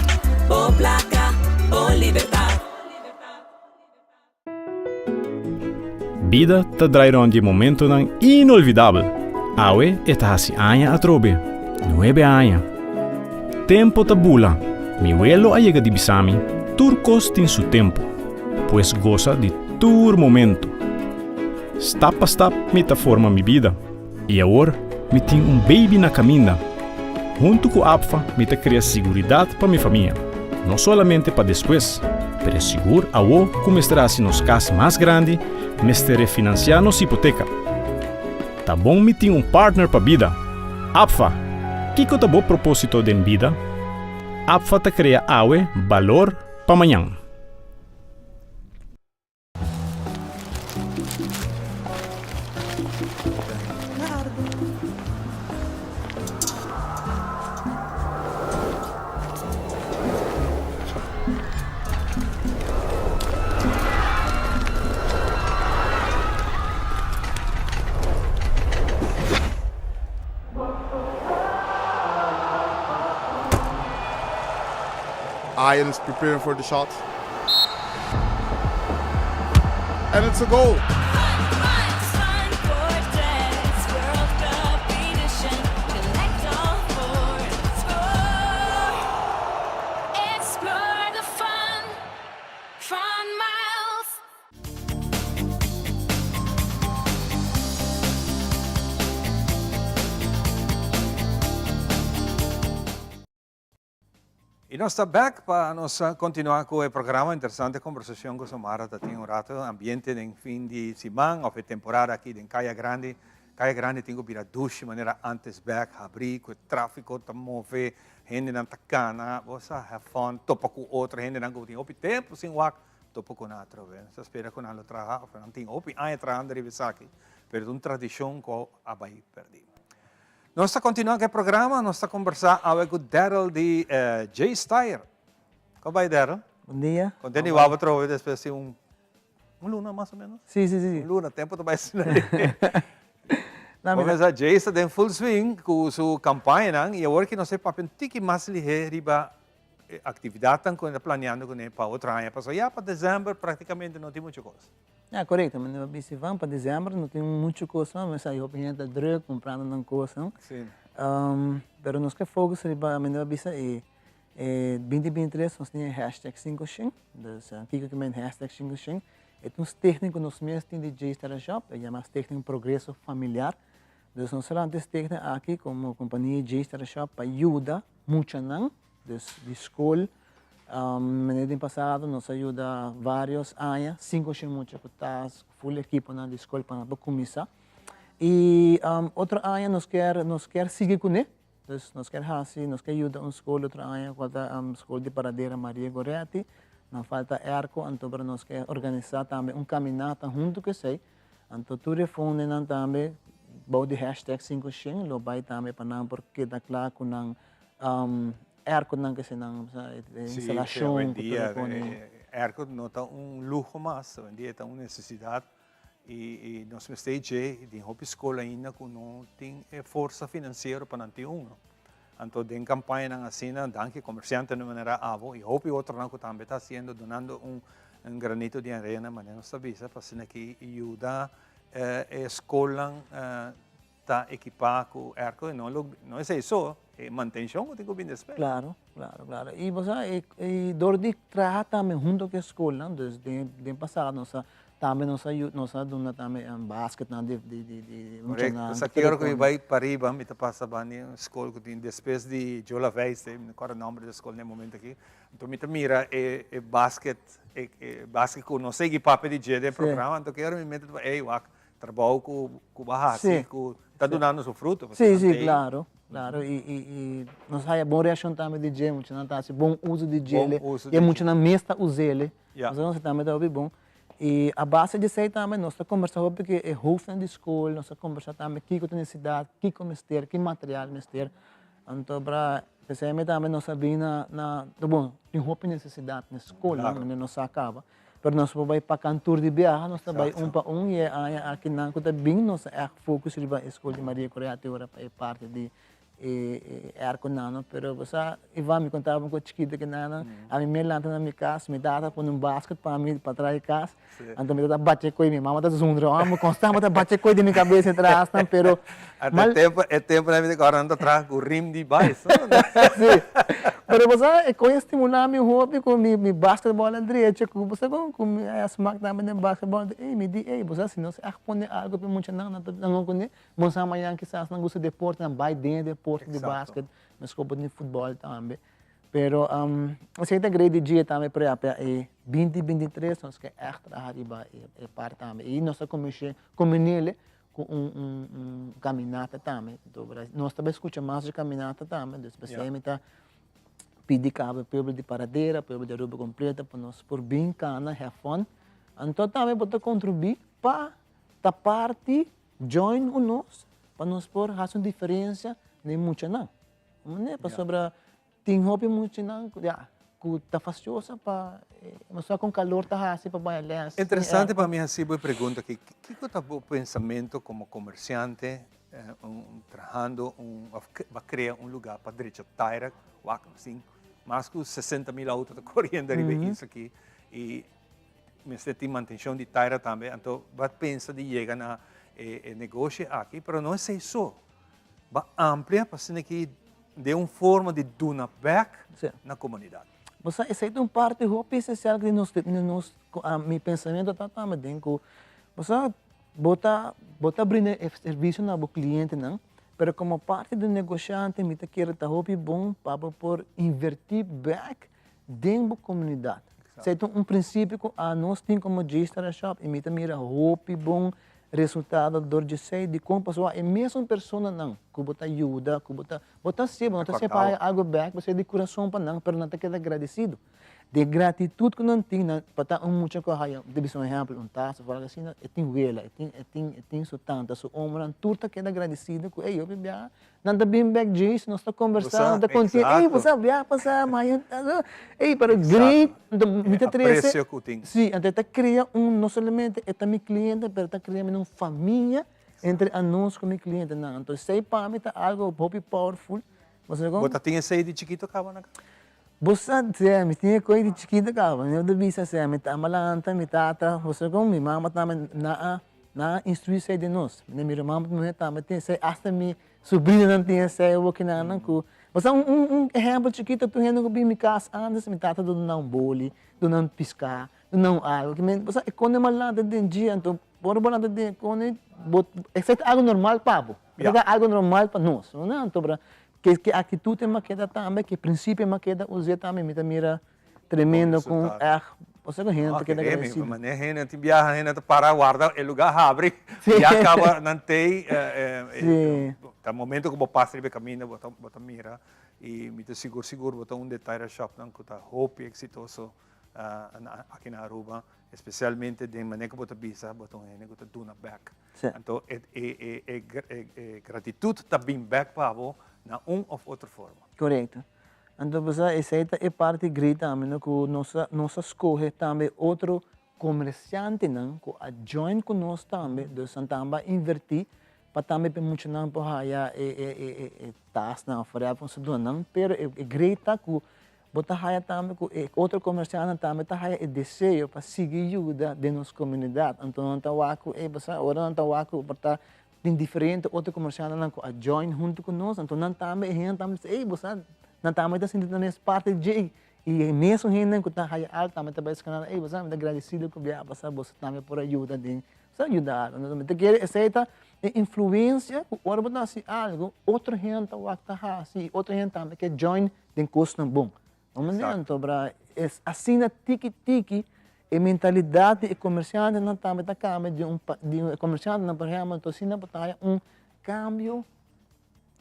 Por placa, por libertad. Vida te traerá de momento inolvidável. Aue está hace años atrás, 9 años. tempo tabula, mi vuelo a llega di bisami, turcos tin su tempo, pues goza de tur momento. Step a step me ta forma mi vida, e agora me tem baby na caminha. Junto com a APFA, me ta cria seguridade para minha família, não somente para depois, pero seguro a o como estará se nos casa mais grande, me estará financiar nos hipoteca. Tá bom me tem partner para vida. APFA, que tá bom propósito de vida? APFA ta cria awe valor para amanhã. Ian is preparing for the shot. And it's a goal. E nós estamos back para nós continuar com o programa, interessante conversação com Samara, tem rato, ambiente em fim de semana, ou temporada aqui em Caia Grande. Caia Grande tem que vir a ducha, maneira antes back, abrir, com o tráfico, tá mover, gente não tá cana, você have fun, topa com outra, gente não tem opi tempo sem wak, topa com outra, você espera com ela trabalhar, não tem opi, aí trabalhando de vez aqui, pero uma tradição que abai perdido. Nós estamos continuando com o programa, nós estamos conversando com o Daryl de J-Style. Como vai, Daryl? Bom dia. Contente igual para trabalhar depois de luna, mais ou menos? Sim. Luna, tempo também. Vamos a Jay está em full swing com sua campanha, e agora que nós temos um pouquinho mais ligeiro para atividade que estamos planeando para outra ano. Já para dezembro, praticamente não tem muita coisa. Correto, mas se vamos para dezembro, não tem muita coisa, mas aí eu penso que drug comprando uma coisa. Sim. Pero nós que fogo seria a minha visa e 2023 nós temos hashtag 5Xing, então aqui que também hashtag 5Xing, é um técnico nós mesmos temos de J-Style Shop, é chamado técnico progresso familiar, então nós será antes técnico aqui como companhia J-Style Shop para ajudar muito não, de escola. No ano passado nos ajuda vários anos, 5 muitas cotas, full equipo na escola para começar. E outro ano nós quer seguir com ele, então nós quer fazer, nós quer ajudar uma escola outro ano, a escola de Paradeira Maria Goretti, não falta arco, então nós quer organizar também caminhada junto com sei, então tu telefone também, bom de hashtag 5Xing, lo vai também para não porque dá claro com arco não que se não instalação hoje em dia arco não está luxo mais, hoje em dia está uma necessidade e nós temos de uma escola ainda que não tem força financeira para não ter então tem campanha assim, danke comerciante de maneira avo e hope outro não que também está sendo donando um granito de arena, mas não sabe para que ajuda a escola está equipada com arco e não é isso. Manutenção tem que vir después. Claro. E você dordi trabalha também junto com a escola, desde passado nós também nos ajuda também basquete de correto. Essa que hora que vai para riba, me passa bem a escola que tem depois de Jola Weiss, não qual é o nome da escola no momento aqui. Então me mira basquete que não sei que papel de dia de programa, então que hora me mete trabalho com barra, que está dando seu fruto. Sim, claro. E nós temos boa reação também de gel, muito não tá bom uso de gel, e muito na mesta usa ele. Nós também tá bom. E a base de sei também nós conversamos porque é hoofd de escola, nós conversamos também que com necessidade, que comester, que material mestre. Então para especialmente também nós sabemos bom, tem roupa necessidade na escola, não nós acaba. Pero nós vamos para cantor de viagem, nós também para e aqui não que também nós é foco sobre a escola de Maria Goretti agora é parte de era com nano, pero você Ivan me contava com chiquita que nano, a mim me lanta na minha casa, me dava por um basket para mim para trás de casa, então me dava bate coi, minha mamãe tá zundro, amo constante bate coi de minha cabeça atrás, pero é tempo na vida agora anda atrás com o rim de baixo. Sim. Pero você com estimular meu hobby com mi basquetebol à direita, com você com as máquinas de basquetebol, me di, você se não se responde algo para muito não conhe, mas amanhã quizás não gosta de deporte, não vai dentro de deporte de basquete, mas como de futebol também. Pero você tem grande dia também para 2023 nós que extra arriba é parte também. E nossa comissão comunile com caminhada também. Nós também escutamos mais de caminhada também, especialmente pedir cabo povo de paradeira, povo de roupa completa para nós por bem cana, refund. Então também pode contribuir para a parte join o nós, para nós por fazer diferença nem muito não. Né? Para sobre tem hobby muito não, já que tá faciosa para mas só com calor tá assim para bailar. Interessante para mim assim boa pergunta que é o pensamento como comerciante trabalhando vai criar lugar para direito Taira, assim, mais que 60.000 autos correndo ali isso aqui e mas tem manutenção de Taira também, então vai pensar de chegar na negócio aqui, mas não é isso. Vai ampliar para ser que de uma forma de donar back na comunidade. Você é uma parte hobby essencial que nós meu pensamento está também dentro. Você bota abrir serviço na o cliente não, mas como parte do negociante me te quer tá hobby bom para por invertir back dentro da comunidade. É um princípio que nós temos como gestor shop e me te mira hobby bom resultado de sei de como pessoa é mesmo pessoa não que bota ajuda que bota se você paga algo back você de coração para não pero não te queda agradecido de gratitude que não tem para muito que há de um exemplo taça fala assim tem vela tem isso tanto so ombro turta queda agradecido que eu bebia não tá bem back disso nós está conversando tá contigo você via passar mas para great muita três sim até tá cria não somente é meu cliente mas tá criando uma família entre nós com meu cliente não então sei para mim tá algo muito powerful você tinha saído de chiquito acaba na Você me tinha coisa de chiquita cara, eu devia ser me tá malanta, me tata, você com minha mama também na instruir sei de nós, minha irmã também também tem sei hasta minha sobrinha não tinha sei eu que não com, você exemplo chiquito tu rendo com minha casa antes me tata do não boli, do não piscar, do não algo que você quando malanta de dia então por bolanta de quando é algo normal para é algo normal para nós, não então que atitude é uma queda também, que princípio é uma queda, usei também, me mira tremendo com você com gente que é agradecido. Mas a gente viaja, a gente para guarda, o lugar abre e acaba não tem, no momento que você passa de caminho, você mira e me seguro, você detalhe shop não que está hope exitoso aqui na Aruba, especialmente de maneira que você visa, você que está doing back. Então, gratitude também back para você na ou outra forma. Correto. Então, essa é parte grita, que nós escolhe também outro comerciante, não, que a join com nós também, então também invertir, para também promocionar para a taxa, não, faria para se doar, não, pero é grita que bota haya também que outro comerciante também tá haya o desejo para seguir ajuda de nossa comunidade, então não tá waco, ora não tá waco para tem diferente outro comerciante não a join junto com nós, então não também gente também você não também tá sentindo nessa parte de e mesmo gente que tá haya alto também tá bem canal você me agradecido que via passar você também por ajuda de só ajudar, não te quer aceita influência o ora botar assim algo outro gente waco tá assim outro gente também que join tem custo bom. Então, assim na tiki-tiki, a mentalidade comerciante não também está cambiando de um comerciante não por exemplo, então assim não está cambio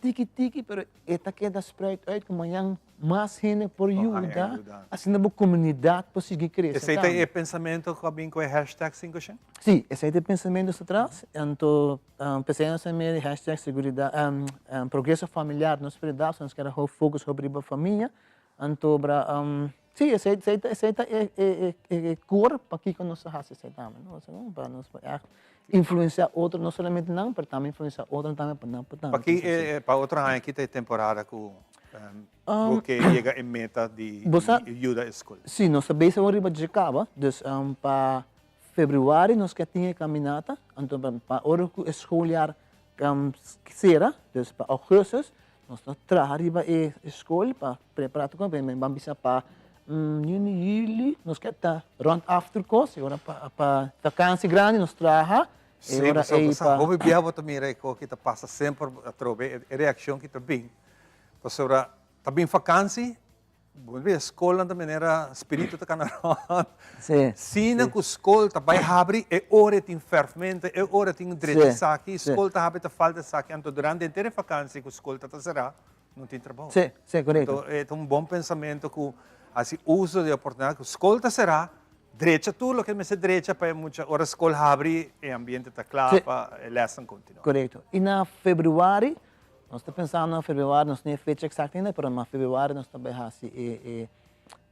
tiki-tiki, pero esta queda spread out como yang mais gente por ajuda, assim na comunidade para seguir crescendo. Esse é o pensamento com a hashtag 500? Sim, esse é o pensamento atrás. Então, pensamos em hashtag seguridade, progresso familiar, nós precisamos que era o foco sobre a família. Então, Sim, aceita cor para que nós fazemos também, para nós influenciar outro, não somente não, mas também influenciar outro também para não. Para outro ano aqui tem temporada com porque chega em meta de ajuda à escola. Sim, nós também estamos de acaba, então para fevereiro nós que tinha caminhada, então para hora que escolar será, então para agosto nós trabalhamos a escola para preparar tudo bem, vamos para junho, julho, nós que está rond after course, agora para vacância grande nós trabalhamos. Sim, mas o biavo também é que está passa sempre a trobe, a reação que está bem. Para também vacância, a escola também era espírito da canaron. Sim, que a escola também abre, é hora de fermento, é hora de direito de saque, a escola também falta de saque, então durante a inteira vacância que a escola está será, não tem trabalho. Sim, correto. Então, é bom pensamento que assim uso de oportunidade que a escola será direita tudo que me se direita para muita hora a escola abre e o ambiente está claro para a lição continua. Correto. E na fevereiro nós estamos pensando em fevereiro, nós não temos fecha exata ainda, mas em fevereiro nós também fazemos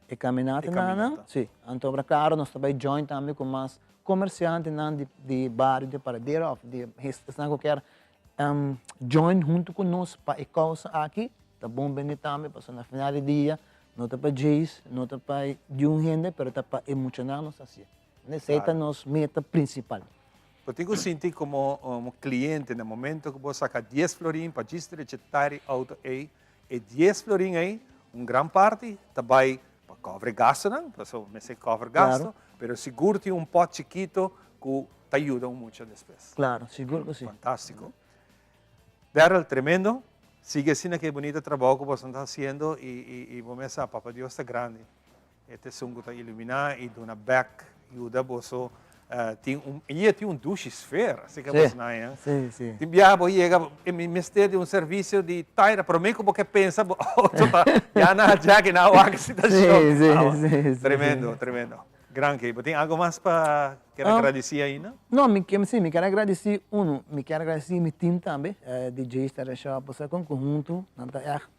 a caminhada. Sim. Então, claro, nós também join também com mais comerciantes de bairro, de paradeiro, de qualquer join junto conosco para a causa aqui. Tá bom bem também, para no final do dia, não está para Jace, não está para de gente, mas está para emocionar-nos assim. Essa é a nossa meta principal. Eu tenho sentido como um cliente, no momento que você saca 10 florins para distribuir auto aí, e 10 florins aí, uma grande parte, também para cover gasto, não? Para se cover gasto, mas seguro tem pote chiquito que te ajuda muito después. Claro, seguro que sim. Fantástico. Daryl, tremendo. Sigue assim aquele bonito trabalho que você está fazendo e vamos pensar, Papa Deus está grande. Este sungo está iluminado e dá back, ajuda você. Tem um douche esfera, assim que você não é? Sim. Tem biabo chega e me mestre de serviço de taira para mim como que pensa, já na que na água se dá Sim. Tremendo. Grande. Tem algo mais para querer agradecer ainda? Não, me quero agradecer me quero agradecer meu time também, DJ Star Shop, você com conjunto,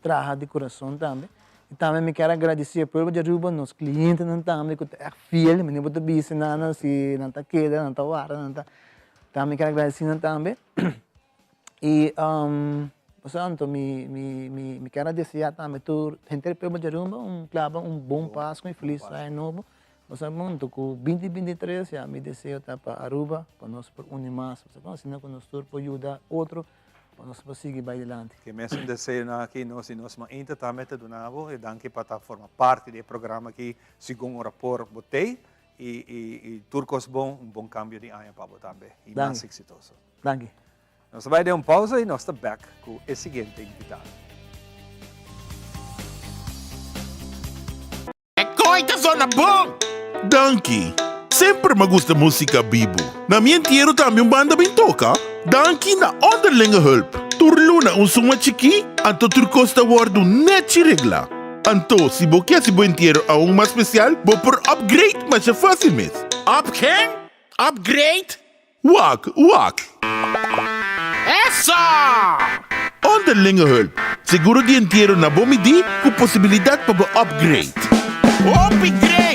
trabalha de coração também. E também me quero agradecer ao povo de Aruba, nos clientes também, que é fiel, me botou bicho nada, se não está queda, não está vara, não está. Também quero agradecer também. E portanto, me quero desejar também todo gente do povo de Aruba um bom Páscoa e feliz ano novo. Você muito com 2023 já me desejo para Aruba, para nós por unir mais, assim que nós todos podemos ajudar outro. Para nós seguir para adiante. Que mesmo desejo aqui nós ainda também te donavo e danke para formar parte do programa aqui segundo o rapport botei e Turcos bom bom cambio de ano para também e mais exitoso. Danke. Nós vai dar uma pausa e nós estamos back com o seguinte invitado. É coita zona bom. Danke. Sempre me gusta música bibo. Na minha inteiro também banda bem toca. Danke na onderlinge hulp. Turluna som chiqui, anto turcosta word net regla. Anto, se bo quer se bo inteiro a mais especial, bo por upgrade, mas é fácil mesmo. Up quem? Upgrade? Wak. Essa! Onderlinge hulp. Seguro de inteiro na bom midi, com possibilidade para bo upgrade. Upgrade!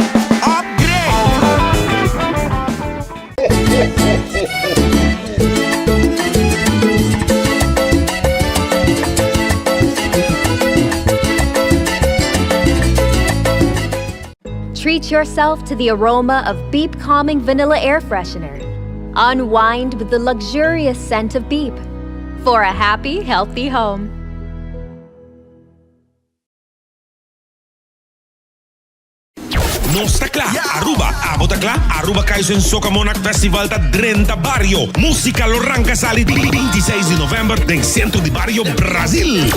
Treat yourself to the aroma of Beep Calming Vanilla Air Freshener. Unwind with the luxurious scent of Beep for a happy, healthy home. Non sta clar, Aruba, abota clar, Aruba Kaiso in Soca Monarch Festival da Drenta Barrio. Música Loranca Sali 26 de novembro em centro de Barrio, Brasil.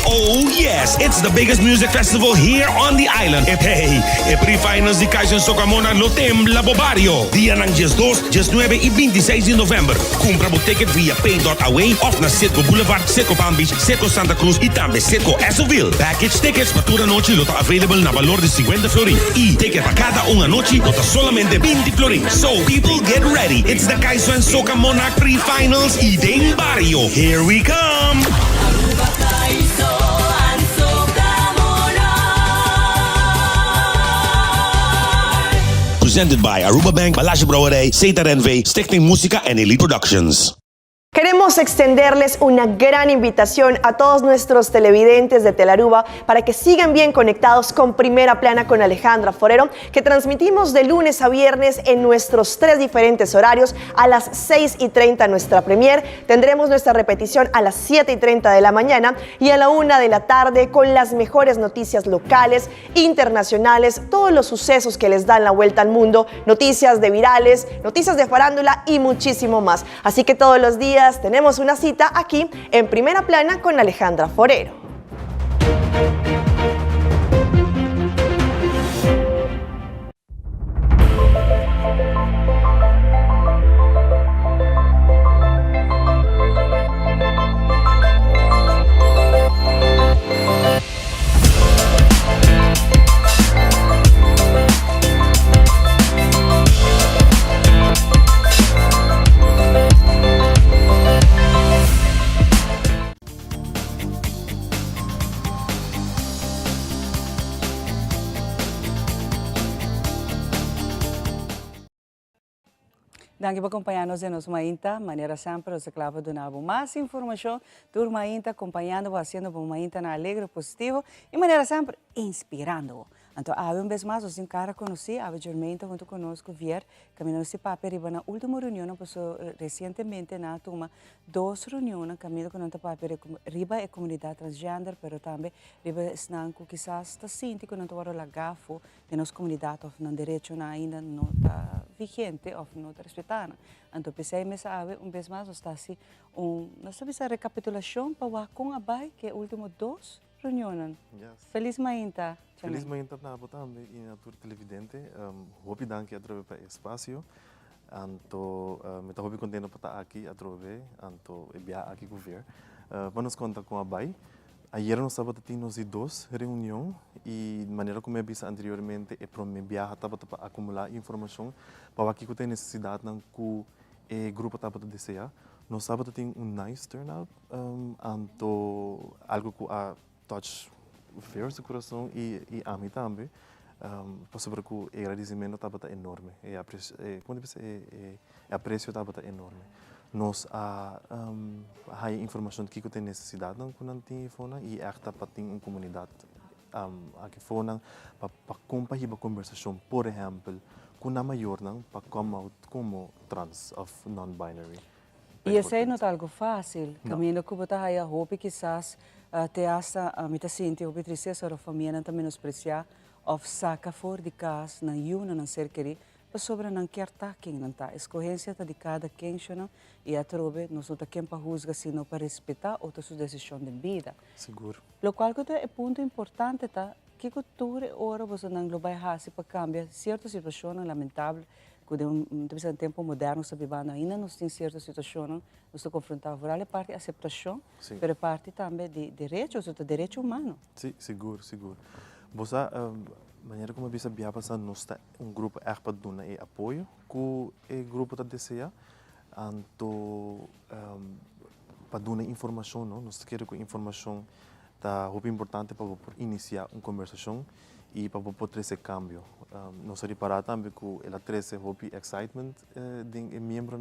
Oh yes, it's the biggest music festival here on the island. Hey, pre-finals de Kaiso in Soca Monarch lo tembla bo Barrio. Dia ng 2, 9 e 26 de novembro. Compra bo ticket via pay.away of na Citgo Boulevard, Citgo Palm Beach, Citgo Santa Cruz e também Citgo Esoville. Package tickets para toda noche lo tá available na valor de 50 florins. E ticket para cada una noche lo tá solamente 20 florins. So people get ready. It's the Kaiso and Soca Monarch pre-finals e de Barrio. Here we come. Presented by Aruba Bank, Palacio Brouwerij, Zeta Renvee, Stichting Música en Elite Productions. Queremos extenderles una gran invitación a todos nuestros televidentes de Telaruba para que sigan bien conectados con Primera Plana con Alejandra Forero, que transmitimos de lunes a viernes en nuestros 3 diferentes horarios. A las 6:30 nuestra premier, tendremos nuestra repetición a las 7:30 de la mañana y a la 1 de la tarde con las mejores noticias locales, internacionales, todos los sucesos que les dan la vuelta al mundo, noticias de virales, noticias de farándula y muchísimo más. Así que todos los días tenemos una cita aquí en Primera Plana con Alejandra Forero. Danke por acompanhar-nos em nosso Mainta. Maneira sempre, você clava do nabo mais informação. Tur Mainta, acompanhando, fazendo por Mainta na alegre, positivo. E maneira sempre, inspirando. Então, uma vez mais, os cara conheci, a Germaine junto conosco, vier, caminhando esse papel, riba na última reunião, passou recentemente na turma, 2 reuniões, caminhando com o papel, riba é comunidade transgênero, mas também riba esnanco, quizás está sinto que não está lagafo, de nossa comunidade, ou não direito, ainda não está vigente, ou não está respeitando. Então, pensei, me sabe, vez mais, está assim, não sabe se recapitulação, para com a bai, que é o último 2 reuniões. Yes. Feliz Mainta. Feliz Mainta na também e na tur televidente. Hope danke através para espaço. Anto me tá hope contento para estar aqui através. Anto e bia aqui com ver. Vamos contar com a Bai. Ayer nós sábado tínhamos 2 reuniões e de maneira como eu disse anteriormente é para me viajar para acumular informação para aqui que tem necessidade não que o grupo tá para desejar. No sábado tem nice turnout. Anto algo que a touch ver seu coração e a mim também. Sobre que o agradecimento estava enorme. Quando você aprecio estava enorme. Nós há informação que tem necessidade não quando tem fona e está para ter uma comunidade aqui fona para compartilhar a conversação, por exemplo, com a maior não para come out como trans of non-binary. E esse não é algo fácil. Caminho que você tem a roupa quizás te asa a mita sinti o tristeza a família não também menospreciar of saca fora de casa na yuna não ser querer para sobre não quer tá quem não tá escolhência tá de cada quem chama e a trobe nós não tá quem para juzgar sino para respeitar outra sua decisão de vida. Seguro. Lo qual que é ponto importante tá que cultura ora você não global hasi para cambiar certa situação lamentável que de um tempo moderno está vivendo ainda nós tem certa situação nós estamos confrontados por a parte de aceitação mas a parte também de direitos ou de direito humano. Sim, seguro. Você maneira como bisa biasa nós está grupo erg para dar apoio que o grupo está deseja anto para dar informação não nós queremos que informação tá muito importante para iniciar uma conversação e para poder trazer cambio. Nós reparamos também que ela traz muito excitement de membro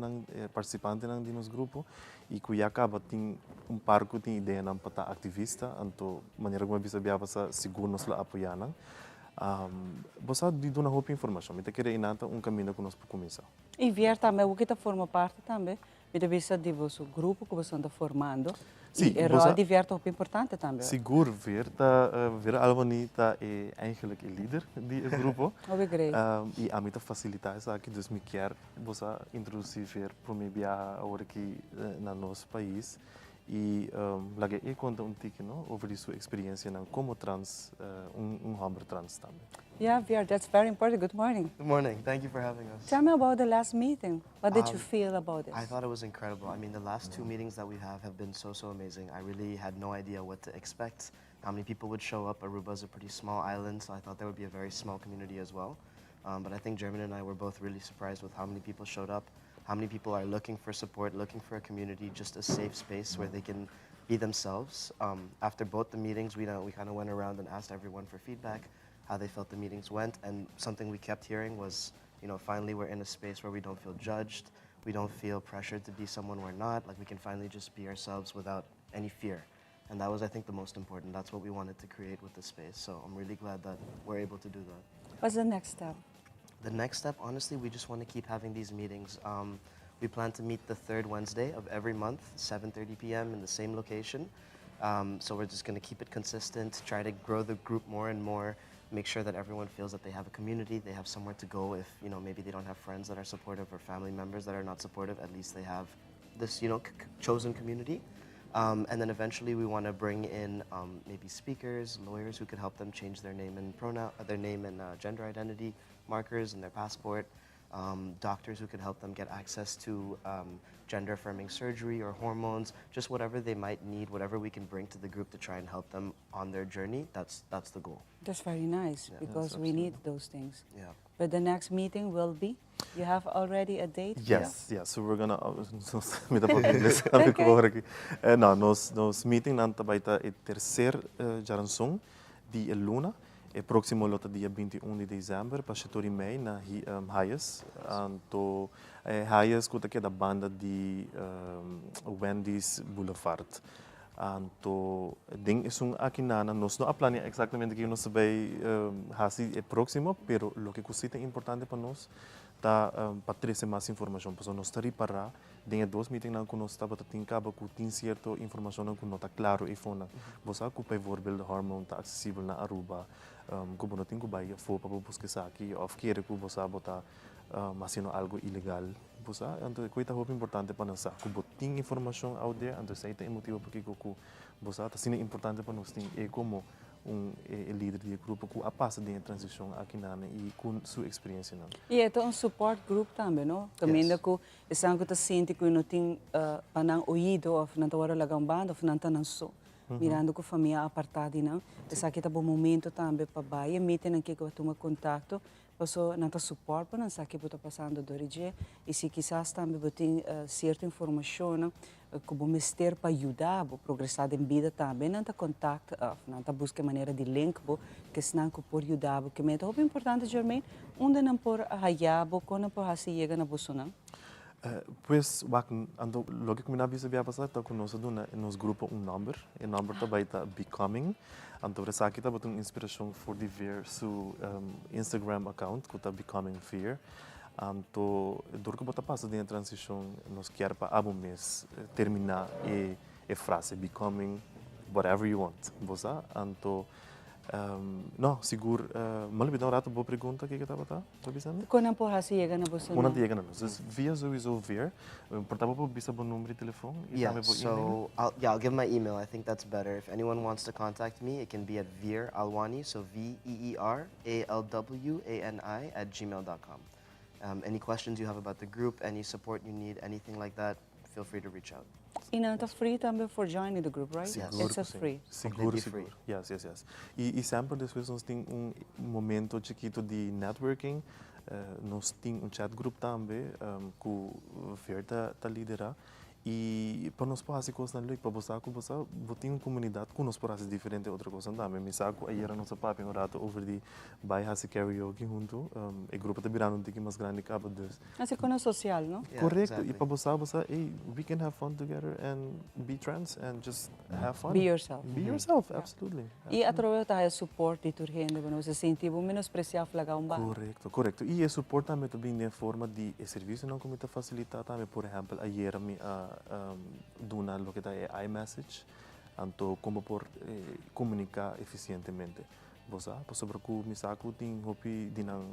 participante de nosso grupo e que já acaba tem par que tem ideia para estar ativista, então maneira como bisa biasa seguro nós lá apoiar não. Você dá uma boa informação, mas quer inata caminho que nós podemos começar. E ver também o que está forma parte também, de vista de vosso grupo que você está formando. Sim, e rol de ver é importante também. Seguro ver Albany é eigenlijk líder do grupo. E a mim facilitar isso aqui, dus me quer você introduzir ver para mim viajar agora aqui no nosso país. E lage conta tique não over sua experiência como trans homem trans também. Yeah, Veer, that's very important. Good morning. Good morning. Thank you for having us. Tell me about the last meeting. What did you feel about it? I thought it was incredible. I mean, the last 2 meetings that we have been so amazing. I really had no idea what to expect, how many people would show up. Aruba is a pretty small island, so I thought there would be a very small community as well. But I think German and I were both really surprised with how many people showed up, how many people are looking for support, looking for a community, just a safe space where they can be themselves. After both the meetings, we kind of went around and asked everyone for feedback, how they felt the meetings went, and something we kept hearing was You know, finally we're in a space where we don't feel judged, we don't feel pressured to be someone we're not. Like we can finally just be ourselves without any fear. And that was, I think, the most important. That's what we wanted to create with the space. So I'm really glad that we're able to do that. What's the next step? The next step, honestly, we just want to keep having these meetings. We plan to meet the third Wednesday of every month, 7:30 p.m. in the same location. So we're just going to keep it consistent, try to grow the group more and more, make sure that everyone feels that they have a community, they have somewhere to go. If, you know, maybe they don't have friends that are supportive or family members that are not supportive, at least they have this, you know, chosen community. And then eventually we want to bring in maybe speakers, lawyers who could help them change their name and gender identity markers in their passport, doctors who could help them get access to gender-affirming surgery or hormones, just whatever they might need, whatever we can bring to the group to try and help them on their journey. That's the goal. That's very nice, because we need those things. Yeah. But the next meeting will be? You have already a date? Yes, yes. So we're gonna me da English sabi ko aqui. No, nos meeting nanta baita e terceiro jaransong di Luna e próximo lota dia 21 de dezembro para setor mei na Hayes anto Hayes kuta que da banda de Wendy's Boulevard. Anto ding is aqui nana nos não aplania exatamente que nós vai hasi é próximo, pero lo que cosita importante para nós tá para trazer mais informação, para nós estar para dentro dos meetings não que nós estava tendo cabo com tem certo informação não que não tá claro e fona. Você que por exemplo hormone tá acessível na Aruba, como não tem que vai for para buscar aqui, ou querer que você botar fazendo algo ilegal. Então, coisa muito importante para nós, que tem informação out there, então isso é motivo porque você está sendo importante para nós, é como líder de grupo que passa de transição aqui na e com sua experiência não. E é um support group também, não? Também da que estão que sente que não tem panang ouído ou não tá hora lagar banda ou não tá não só. Mirando com a família apartada não. Essa aqui tá bom momento também para baia, meeting aqui que eu tomo contato. Passo não suporte para não saber o que está passando do dia e se quizás também tem certa informação que o mestre para ajudar a progressar em vida também não contato não busca maneira de link que senão que por ajudar que é muito importante Germain onde não por hayabo quando por assim chega na bolsa Pues, ando logo que me na visa via passar, tá conosco nos grupo number, e number também tá becoming. Então, essa aqui tá botando inspiração for the ver su Instagram account, que tá becoming fear. Então, dor que bota passa de transição, nos quer para abo mês terminar e frase becoming whatever you want, você? Então não, seguro. Mas me dá rato boa pergunta que estava tá revisando. Quando por assim chega na bolsa? Quando chega na bolsa, via sowieso ver. Portava por bisa bom número de telefone. Yeah, so I'll give my email. I think that's better. If anyone wants to contact me, it can be at Veer Alwani, so VeerAlwani@gmail.com. Any questions you have about the group, any support you need, anything like that, feel free to reach out. E não está free também for joining the group, right? Seguro, It's free. Seguro. Yes. E sempre depois nós temos momento chiquito de networking. Nós temos chat group também que o Verta tá liderar. E para nós fazer coisas na lei, para você tem uma comunidade que nós podemos fazer diferente outra coisa também. Me saco aí era nossa papo um rato over de vai fazer karaoke junto. O grupo está virando um pouquinho mais grande que a dois. Mas é coisa social, não? Correto. E para você, hey, we can have fun together and be trans and just have fun. Be yourself. Be yourself, absolutely. E através da suporte de gente, você sente menospreciar flagar bar. Correto. E o suporte também de forma de serviço não como está facilitar também, por exemplo, ayer me duna lo que é iMessage, então como por comunicar eficientemente. Você, sobre que me saco tem hopi de não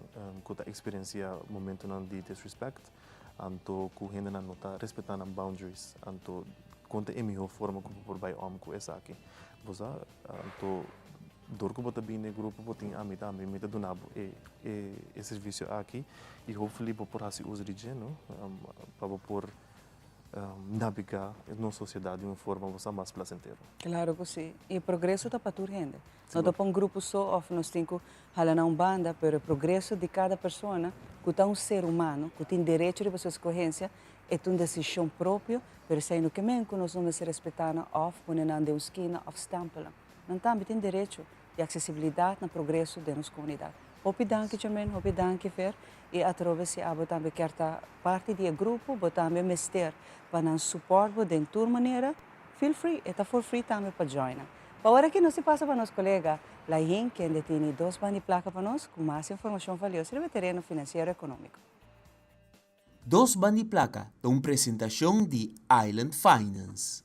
que experiência momento não de disrespect, então que gente não está respeitando boundaries, então conta é melhor forma como por vai com essa aqui. Você, então dor que bota bem no grupo botin a mim do nabo e serviço aqui e hopefully por assim usar de não para por navegar na sociedade de uma forma mais placenteira. Claro que sim. E o progresso está para toda gente. Não está para um grupo só, ou nós temos que falar uma banda, mas o progresso de cada pessoa, que está um ser humano, que tem direito de sua escolha, é uma decisão própria, mas sendo que mesmo que nós vamos ser respeitados, ou ponendo de uma esquina, ou estampa. Não também tem direito de acessibilidade no progresso da nossa comunidade. Hopi danke também, hopi danke ver. E através se abo também quer parte do grupo, bo também mester para não suporte de toda maneira. Feel free, está for free também para joinar. Agora que nós se passa para nosso colega, Lain, que ainda tem 2 bandi placa para nós, com mais informação valiosa sobre o terreno financeiro e econômico. 2 Bandi Placa, de uma apresentação de Island Finance.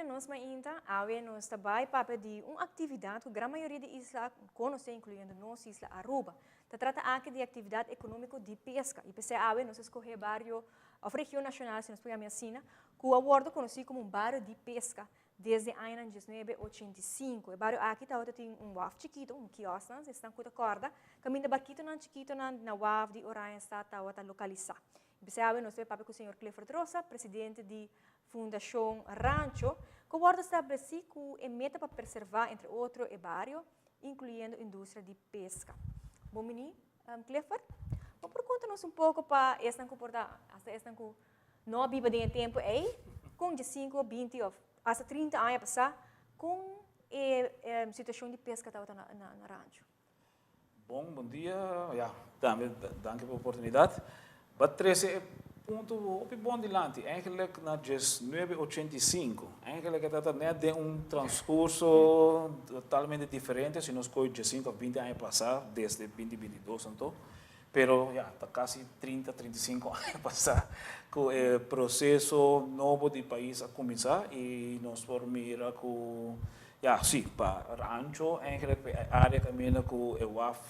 Nós ainda awe nos trabalho para de uma atividade que a grande maioria de islas conhece, incluindo nossa isla Aruba. Se trata aqui de atividade econômica de pesca. E para awe nós escolhemos barrio a região nacional, se nós pegamos assim, que o abordo conhecido como barrio de pesca desde o ano 1985. O barrio aqui tem WAF chiquito, quiosque, estão com a corda, caminho de barquito chiquito na WAF de Orion está localizado. E para awe nós vemos com o senhor Clifford Rosa, presidente de Fundação Rancho, que o acordo estabelece que é meta para preservar, entre outros, o barrio, incluindo a indústria de pesca. Bom, menino, Clifford, vamos perguntar-nos pouco para esta comportar, esta que não vive de tempo aí, com 5, 20 ou até 30 anos passar, com a situação de pesca na rancho. Bom dia, também, danke pela oportunidade. Batrese ponto bom dilante, eigenlijk na 1985, eigenlijk é net de transcurso totalmente diferente, se nós coi 5 ou 20 anos passar, desde 2022 então, pero está quase 30, 35 anos passar, que o processo novo do país a começar e nós formamos que sim, para rancho, eigenlijk a área caminha com o WAF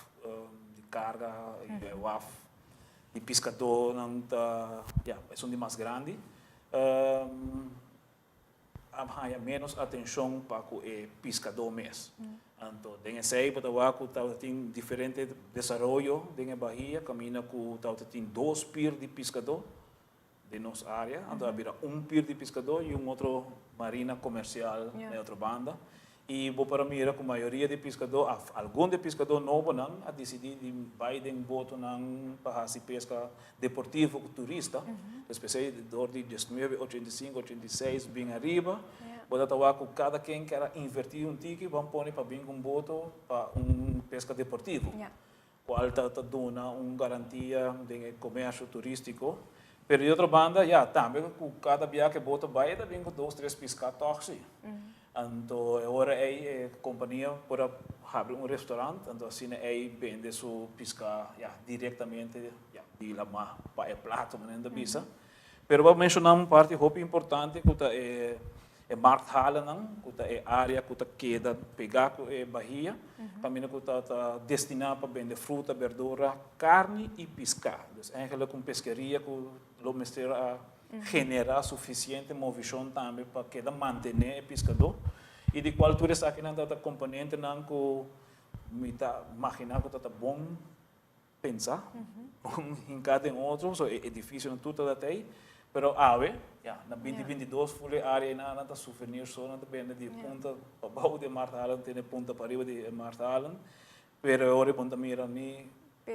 de carga, o WAF de pescador não é um de mais grande, há menos atenção para o pescador mesmo. Então, dentro aí para o tem diferente desenvolvimento dentro da Bahia, caminha com tem 2 piers de pescador de nossa área, então havia um pier de pescador e outro marina comercial na outra banda. E para mim, com a maioria de pescadores, algum de pescador novo não a decidir de ir em boto para fazer pesca deportiva com turista, especialmente de 1985, 86, bem arriba. Bota com cada quem quer invertir ticket, vamos pôr para vir com boto para pesca deportivo. Qual está dando uma garantia de comércio turístico. Pero de outra banda, também com cada viagem que bota vai, vem com 2, 3 pescadores. Então, agora a companhia pode abrir restaurante, então assim vende sua pesca diretamente de lá para o prato, da bisa. Pero vou mencionar uma parte muito importante que é markthallen, que é área que queda pegar com a Bahia, para mim que está destinada para vender fruta, verdura, carne e pescar. Então, é uma pescaria que o mestre generar suficiente movimento também para que manter o pescador. E de qual tudo está aqui na componente não que me está imaginar que está bom pensar, em cada outro, é difícil não tudo até, pero na 2022 foi a área na souvenir só não depende de ponta para baixo de Martalen, tem ponta para arriba de Martalen, pero agora ponta mira ni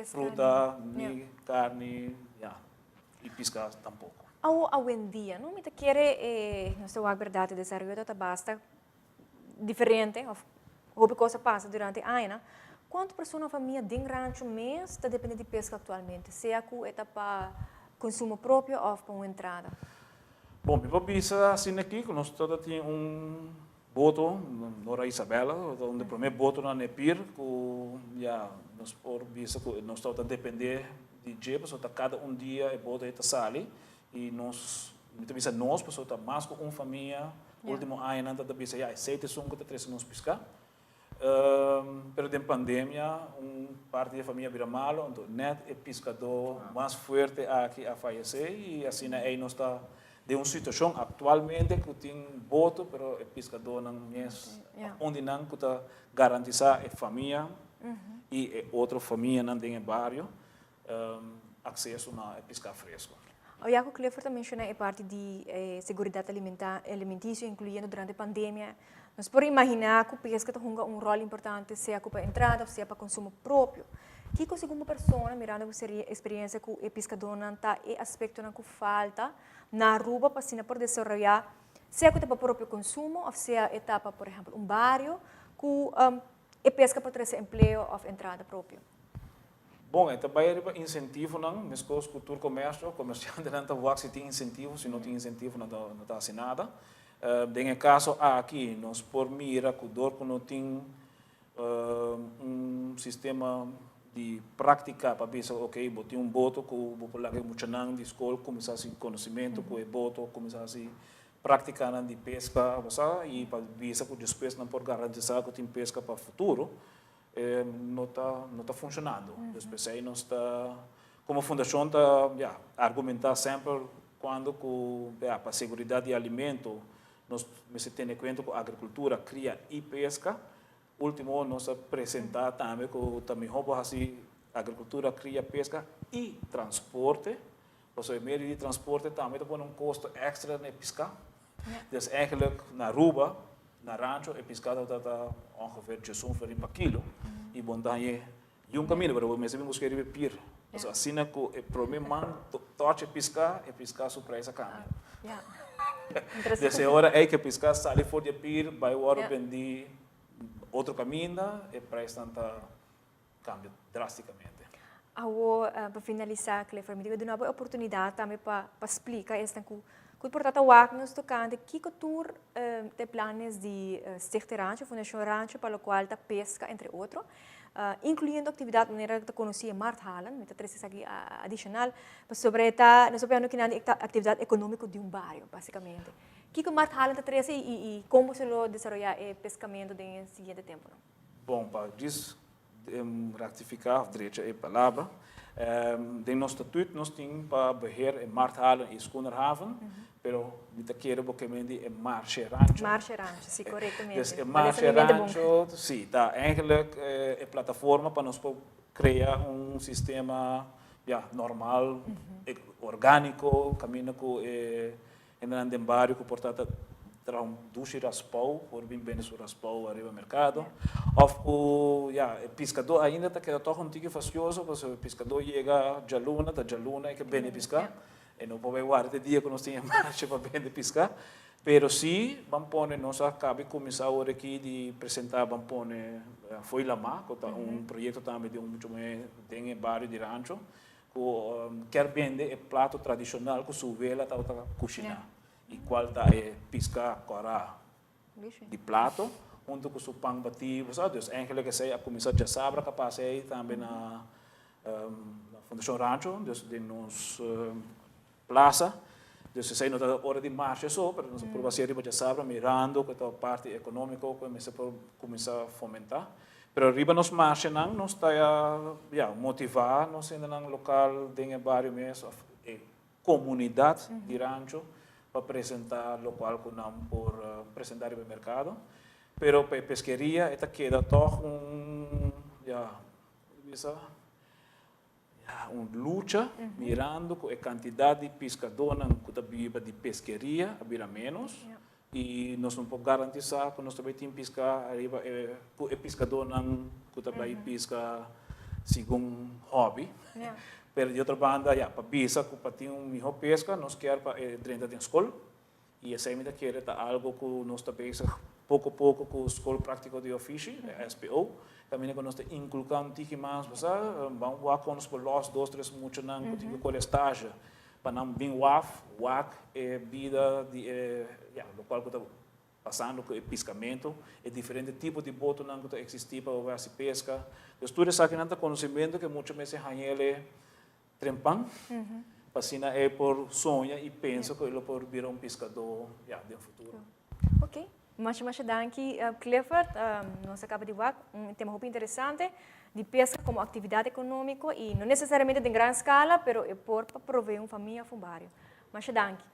fruta, ni carne, e pescar tampouco. Hoje em dia, não me quer nossa verdade de desenvolvimento está basta diferente, ou coisa passa durante o ano. Quantas pessoas na família dentro do rancho mesmo está dependendo de pesca atualmente? Seja que é para consumo próprio ou para uma entrada? Bom, eu vou pensar assim aqui, que nós todos temos boto, Nora Isabela, onde o primeiro boto na Nepir, que nós estamos depender de jeito, só cada dia é boto está sali e nós pessoas tá mais com uma família, último ano antes da bisa 7 5 3 nós pescar. Pero de pandemia, parte da família vira malo, então net é pescador mais forte aqui a falecer e assim aí nós está de uma situação atualmente que tem boto, pero é pescador não onde não que está garantizar a família e outra família não tem bairro acesso na pescar fresco. O Jaco Clifford mencionou a parte de segurança alimentícia, incluindo durante a pandemia, Nós podemos imaginar que a pesca tem um rol importante, seja para entrada, seja para consumo próprio. Que você como pessoa, mirando a experiência com o pescador, está e aspecto que falta na Aruba para se por desenvolver, seja para o próprio consumo, ou seja etapa, por exemplo, bairro, com a pesca para trazer emprego ou entrada própria. Bom, também é incentivo, não? Mas com cultura comerciante não está se tem incentivo, se não tem incentivo não está assim nada. Em caso aqui, nós por mira que o Dorco não tem sistema de prática para ver, ok, botei boto que o popular é muito não de escola, começar a conhecimento com o boto, começar a praticar de pesca, e para ver que depois não pode garantizar que tem pesca para o futuro, não está funcionando. Depois aí nós está, como fundação está argumentar sempre quando para a segurança de alimento nós temos em conta que a agricultura cria e pesca. Último, nós apresentar também que também assim, a agricultura cria pesca e transporte. Ou seja, meio de transporte também tem custo extra na pesca. Então, eigenlijk na Aruba, na rancho, a pesca está ongeveer $1 per kilo. E bom, daí um caminho, mas você tem que repetir. Assim que o problema toca pescar surpresa cambia. Dessa hora é que pescar sai fora de pir, vai agora vender outro caminho e o preço cambia drasticamente. Para finalizar, Clifford, eu dou uma oportunidade também para explicar esta que portanto o nos tocando que cultura tem planos de stichting rancho, fundação rancho para o qual está pesca entre outros, incluindo atividade maneira que conhecia Marthalen, mas três aqui adicional, sobre esta nós sabemos que a atividade econômica de bairro, basicamente. Que Marthalen está três e como se lo desenvolver o pescamento no seguinte tempo? Bom, para ratificar direito a palavra. De nosso estatuto, nós temos para beheer in Marthalen e Schoenerhaven, pero niet quero porque é Marche Rancho. Marche Rancho, sim, corretamente. Dus in Marche Rancho, sim, está eigenlijk a plataforma para nós criar sistema normal, orgânico, caminho com em bairro que portanto terá duas raspão, por bem o raspão arriba ao mercado. Ou o pescador ainda está querendo tocar tico facioso, porque o pescador chega da jaluna é que bem pescar. E não pode guardar dia que nós temos marcha para bem pescar. Mas sim, vamos pôr, nós acabamos de começar agora aqui de apresentar, vamos pôr, foi Lama, que projeto também de muito mais tem bairro de rancho, que quer vender o prato tradicional que sua vela está cozinhar. E qual está pescar corá de prato, junto com o pão batido, sabe? Então, eigenlijk é a comissão de sabra capaz aí também na Fundação Rancho, de nos plaza. Então, se não está hora de marcha só, para nós provar se arriba de sabra, mirando que a parte econômica que começar a fomentar. Pero arriba nos marcha não, nós está a motivar, nós ainda no local, dentro do bairro mesmo, comunidade de rancho, para apresentar o qual não por apresentar no mercado, pero para pesqueria esta queda toch luta mirando com a quantidade de pescadores que vive de pesqueria a menos e nós não podemos garantizar que nós também temos pescar arriba o pescador não que também pesca segundo hobby. Pero de outra banda, para pesca, para ter melhor pesca, nós queremos para dentro da escola. E essa ainda quer algo que nós também pouco a pouco com a escola prática de ofício, a SPO. Também que nós estamos inculcando um pouco mais, vamos lá com os por 2, 3 muitos não que tem que estágio para não bem WAC é vida de do qual está passando com o pescamento, é diferente tipo de boto não que existe para ver se pesca. Então tudo isso aqui não está conhecimento que muitas vezes ele trempang, pasina é por sonha e pensa que ele pode virar pescador de futuro. Ok, mas danke Clifford, nós acaba de ver tema muito interessante de pesca como atividade econômica e não necessariamente em grande escala, pero é para prover uma família fumbário. Mas danke.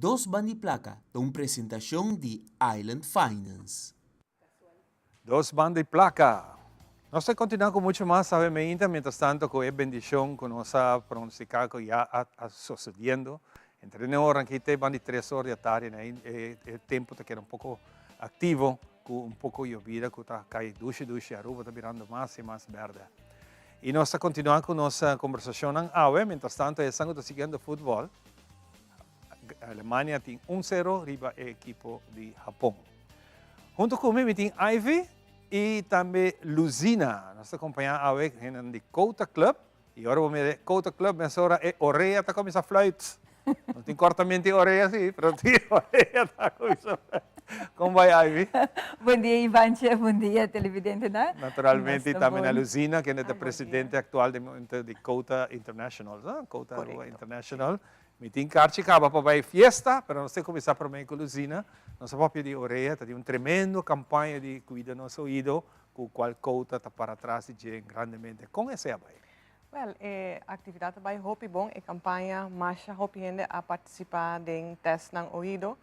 Dos Bandi Placa, uma apresentação de Island Finance. Dos Banda y Placa. Nós continuamos com muito mais, sabe, mientras tanto, com a bendição que nós pronunciamos que já está sucedendo. Entre uma hora aqui, tem de 3 horas da tarde, né? O tempo está um pouco ativo, com um pouco de llovida, que está caindo duche, a rua está virando mais e mais verde. E nós continuamos com nossa conversação em AUE, mientras tanto, estamos seguindo futebol. A Alemanha tem 1-0 riba a equipo de Japão. Junto comigo tem Ivy e também Luzina. Nossa companhia AUE de Couta Club. E agora vamos ver Couta Club, mas agora é Oreia está com essa flauta. Não tem cortamento de orelha, sim, mas tem Oreia está com essa flauta. Como vai, Ivy? Bom dia, Ivanche. Bom dia, televidente, né? Naturalmente, também a Luzina, que é a presidente atual de Couta International. Couta International. Me tem que acaba para vai festa, mas não sei começar por mim com a Luzina. Nossa própria de orelha, tem uma tremenda campanha de cuidar do nosso ouvido, com o qual Couta está para trás e grandemente. Como é essa aí? Well, a atividade vai hopi bom, a campanha mais hopi gente a participar de teste ng ouvido,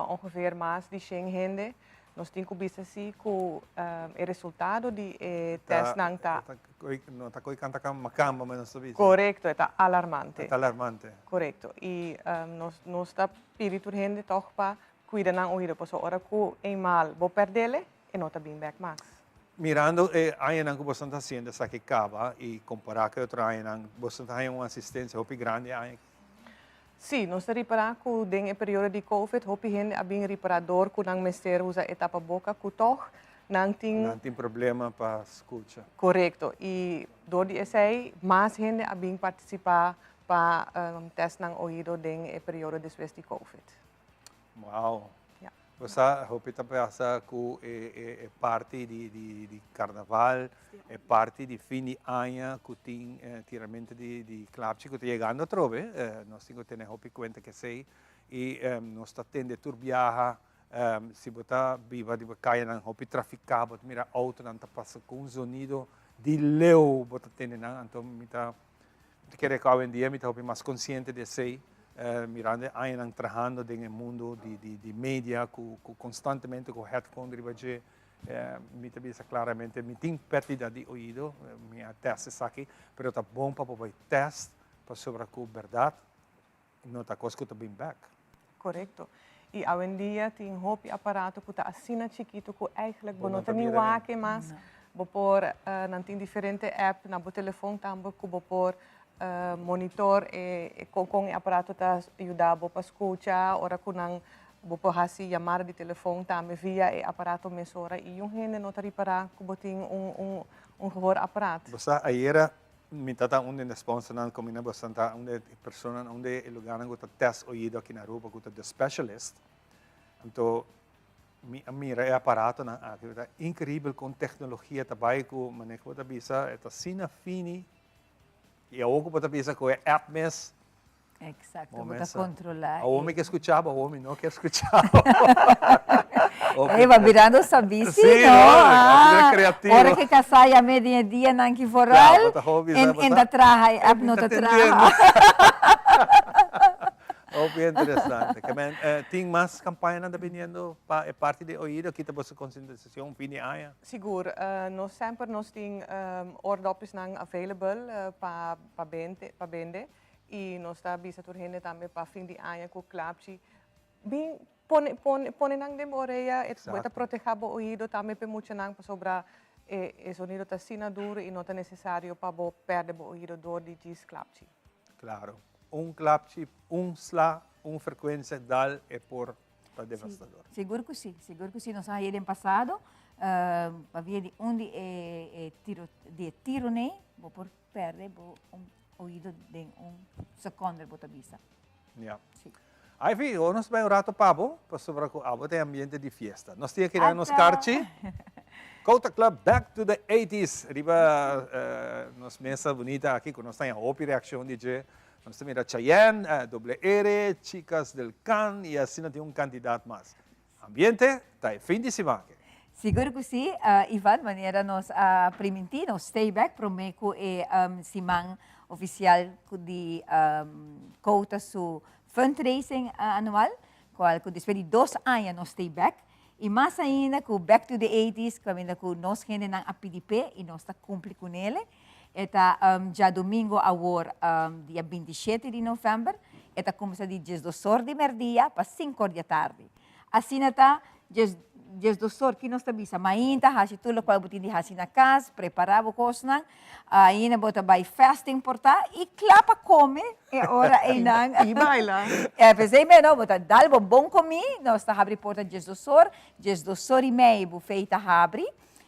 ongeveer mais de 100 gente. Nós temos que ver assim que o resultado de teste ng Não está com canta macamba, mas não sabia. Correcto, é alarmante. É alarmante. Correcto. E nós está pedindo gente toch para cuidar ng ouvido, porque ora que é mal, vou perder e não está bem back mais. Mirando a área que você está fazendo, essa que acaba, e comparar com outra área, você está uma assistência muito grande. Sim, nós reparamos que no período de Covid, hopi gente abing reparador que não mestre usa etapa boca, que toch não tem problema para escutar. Correto. E do DSA, mais gente abing participar para teste ng ouvido no período depois de Covid. Uau. Você hopi pensa que é parte de carnaval, é parte de fim de ano que tem tiramento de clubes que está chegando a trove. Nós temos que ter hopi conta que sei e nós está tendo turbiaja, se botar viva de caia não hopi traficar, botar mira auto não está passando com um sonido de leu, botar tendo não, então me tá querer que hoje em dia me tá hopi mais consciente de sei. Mirando ainda trabalhando no mundo de mídia, constantemente com headphone, me avisa claramente, me tem pérdida de ouvido, minha teste aqui, mas está bom para o teste, para sobre a verdade, não está coisa que está bem back. Correto. E hoje em dia tem um aparato que está assim chiquito, que eigenlijk não tem nem mas vou pôr não tem diferente app na telefone também, que vou pôr monitor com o aparato está ajudando para escutar, ora que não vou fazer chamada de telefone também via o aparato emissora e gente não está reparar que tem gehoor aparato. Você ayer me está onde sponsor não combina bastante onde pessoa onde o lugar onde está teste ouvido aqui na rua que está specialist. Então mira o aparato na é incrível com tecnologia também que manejo da bisa está sina fini. E a outra pode pensar que é app mesmo. Exato, para controlar. O homem que escutava, o homem não quer escutar. Va virando sabici, sì, no? Creativo. Ora che casai a media nanki foral, en da traha, abno da traha. Bem interessante. Tem mais campanhas vindo para parte de ouído que está a concentração fim de ano? Seguro. Nós sempre temos oordopjes available para vender e nós está bisa turhende também para fim de ano com clapsi. Bem pone nang dem orelha, para proteger o ouído também para muito nang para sobrar o sonido está sina duro e não é necessário para perder o ouído dor de clapsi. Claro. Clapsi, sla, frequência dal é por devastador. Seguro que sim. Nós aí no passado, havia de onde tiro nem, vou por perder ouído de segundo bota vista. Yeah. Aí vi, nós vai rato pabo, para sobre o tem ambiente de festa. Nós temos que ir nos carchi. Couta Club back to the 80s. Riba nos mesa bonita aqui, que nós temos a opi reação de nós temos a Cheyenne, Doble R, Chicas del Can e assim tem candidato mais. Ambiente, está fim de semana. Seguro que sim, Ivan, maneira nós permitir, nós stay back, prometo simang oficial de Couta su fundraising anual, qual que depois de 2 anos nós stay back. E mais ainda, com Back to the 80s, ainda com nós gente ng APDP e nós está cumpre com ele. Eta já domingo agora, dia 27 de novembro, eta começa de 10 horas de merdia para 5 horas da tarde. Assim está, 10 horas que nós estamos, mainta, hasi tudo qual botin de hasi na casa, preparar o cosnan, ainda bota by fasting portar e clapa come, é hora ainda. E baila. É, pensei mesmo, bota dal bom comi, nós está abre porta 10 horas e meia, feita abre.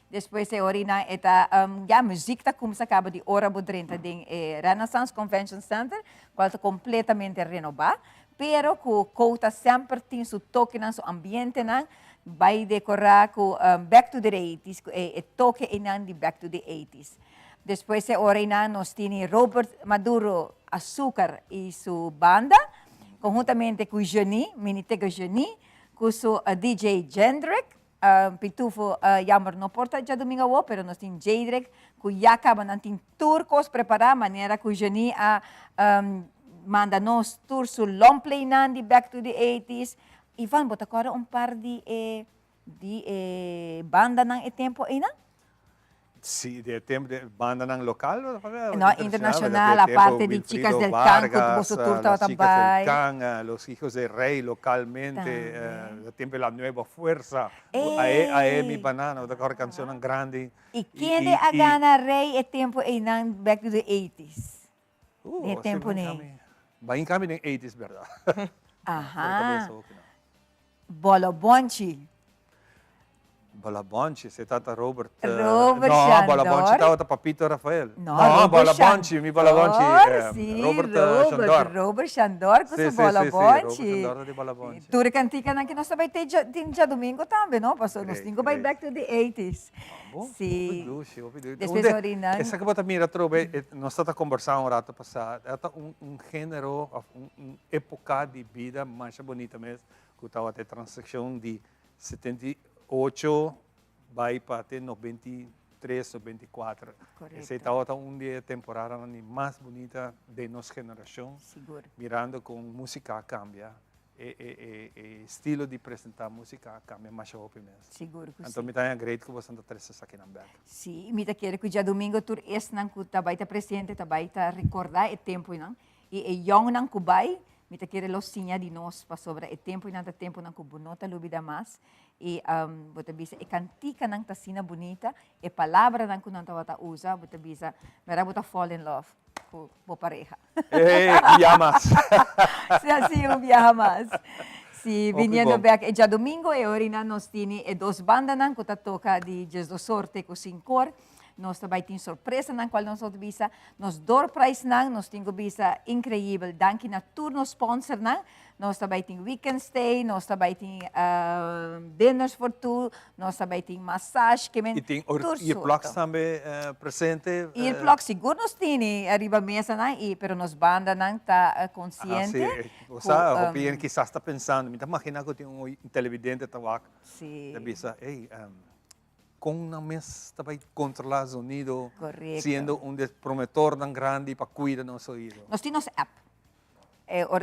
Depois é hora na eta a música tá começa acaba de hora bodrenta de Renaissance Convention Center, qual está completamente renovado, pero com cota sempre tem seu toque no ambiente não vai decorar com Back to the 80s, toque de Back to the 80s. Depois é hora na nós temos Robert Maduro Açúcar e sua banda, conjuntamente com Johnny, Minitega Johnny, com seu DJ Jendrik. Pitufo jammer no porta já domingo o, pero nós temos Jendrik, que já acaba não tem turcos preparar maneira que o Johnny manda nós tour su long play de Back to the 80s. Ivan, bota agora par de banda ng tempo aí, não? Sim, de tempo de banda ng local? No, internacional, a parte de Chicas del Can, que você turta Chicas del Can, Los Hijos del Rey localmente, de tempo La Nueva Fuerza, a mi Banana, da canção grande. E quem a gana Rey é tempo aí ng Back to the 80s? É tempo nem. Vai em caminho em 80s, verdade? Aham. Bolo Bonchi. Bolabonchi, se tata Robert. Robert no, Shandor. Bolabonchi tata Papito Rafael. No, Bolabonchi, mi Bolabonchi. Sì, Robert Shandor. Robert Shandor, com Sì, su Bolabonchi. Sì, Shandor di Bolabonchi. Tu cantica anche non sabai te già domingo também, no? Passou nos tingo by back to the 80s. Sì. Depois orinan. Essa que bota mira trobe, nós estamos conversando um rato passado, é gênero, época de vida mais bonita mesmo, que estava até transação de 78 vai para até 93 ou 94. Essa estava dia temporada mais bonita de nossa geração. Seguro. Mirando com música cambia, estilo de apresentar música cambia mais rápido mesmo. Seguro que então, me dá great que você está trazendo aqui na back. Sim, me dá querer que dia domingo tur es nang ku tabay ta presente, tabay ta recordar o tempo não. E young nang kubay, me dá querer los sinha de nós para sobra o tempo nang nang kubunota lubida mais. E bota bisa cantica nang tasina bonita e palavra nang kunang tawata usa bota bisa mera bota fall in love com bo pareja. Viamas. Sim, viamas. Si viniendo back e já domingo e orina nos tini e dos banda nang kuta toca di Jesus sorte ko sincor. Nós também temos surpresa na qual nós outros bisa, nós door price nang, nós temos bisa incrível, danke na turno sponsor nang, nós também temos weekend stay, nós também temos dinners for two, nós também temos massage, que men e tem earplugs também presente. Earplugs seguro nós temos arriba mesa nang, e pero nos banda nang tá consciente. Você, o que quizás está pensando, me imagina que tem televidente tawak. Sim. Bisa, com na mesa também controlar o sonido, sendo promotor tão grande para cuidar do nosso ouvido. Nós temos app.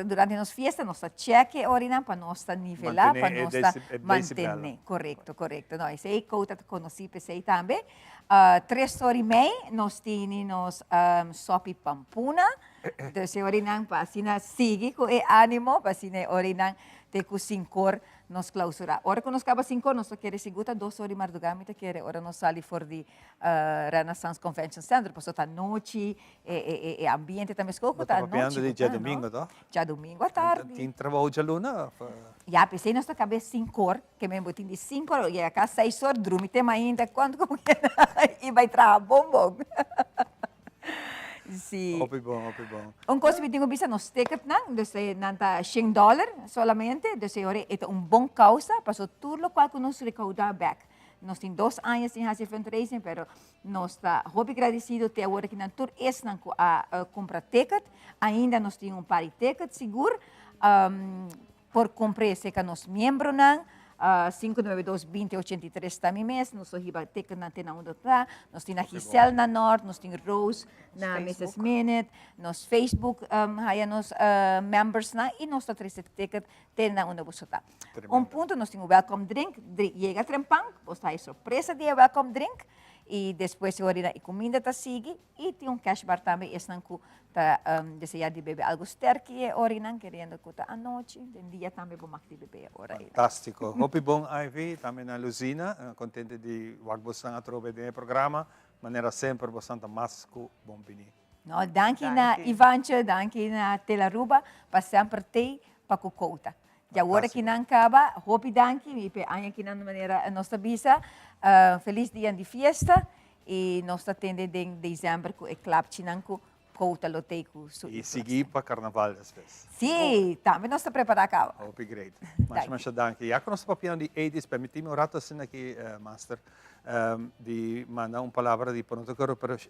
Durante as festas, nós cheque orina para nós nivelar, para nós manter. Correto. Não, esse aí conta conheci pensei também. 3 horas e meia, nós temos sopi pampuna. Então, se orina para assim sigue com o ânimo, para assim orina te com 5 horas nos clausura. Ora que nos acaba 5 horas, nós queremos seguir 2 horas de madrugada, te quer ora nós sair for de Renaissance Convention Center, passou a noite, e ambiente também escolco tá noite. De dia domingo, tá? Já domingo à tarde. Tem trabalho de luna? Já pensei nós acabei 5 horas, que mesmo botin de 5 horas, e acá 6 horas, dormi tem ainda quanto como que e vai trabalhar bom. Sim. Bom. Coisa que tenho visto nos tickets nang, desse nanta $100 solamente, desse ore ito bom causa, paso tudo qual que nós recaudar back. Nós temos 2 anos sem fazer fundraising, pero nós está muito agradecido até agora que não tur es nang a comprar ticket, ainda nós temos par de ticket seguro por comprar se que nós membro nang 592-2083 também mês, nós hiba teken na tena undo tá, nós temos Giselle na Norte, nós temos Rose na Mrs. Minute, nós Facebook haya nos members na e nós temos teken tena undo busota. Ponto, nós temos welcome drink, chega trempang, nós temos surpresa de welcome drink e depois agora a comida tá sigue e tem cash bar também, esse não tá desejar de beber algo sterke orinan querendo que tá à noite, den dia também vou makti beber ora. Fantástico. Hopi bom Ivy, também na Luzina, contente de wagbos na atrobe de programa, maneira sempre bastante mais que bom pini. No, danke na Ivancho, danke na Telaruba, pa sempre te pa kukota. Ja agora que não acaba, hopi danke, e pe anya que não maneira nossa bisa, feliz dia de festa e nós atende em dezembro com o club chinanco Kouta Loteco. E seguir para Carnaval às vezes. Sim, também nós estamos preparados. Hope great. Mas danke. Já que nós papiamos de 80s, permitimos um rato assim aqui, Master, de mandar uma palavra de pronto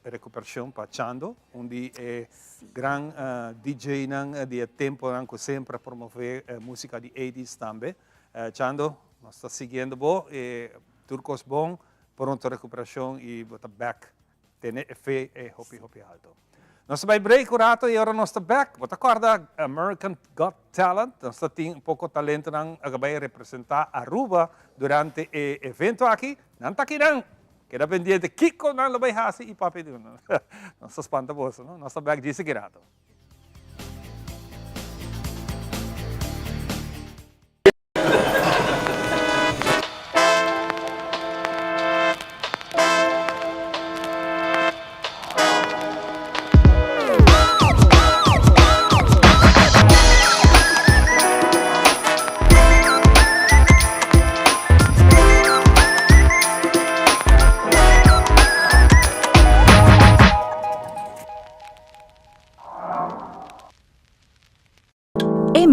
recuperação para Chando, onde é grande DJ de tempo que sempre promove música de 80s também. Chando, nós estamos seguindo bom, turcos bom, pronto recuperação e bota back. Tem fé e hopi alto. Nós vai break o rato e agora nós estamos back. Você acorda American Got Talent. Nós temos pouco talento que vai representar Aruba durante o evento aqui. Não está aqui não. Queda pendiente. Kiko não vai fazer e papi não. Nós espanta bolsa, não? Nós estamos back de seguirato.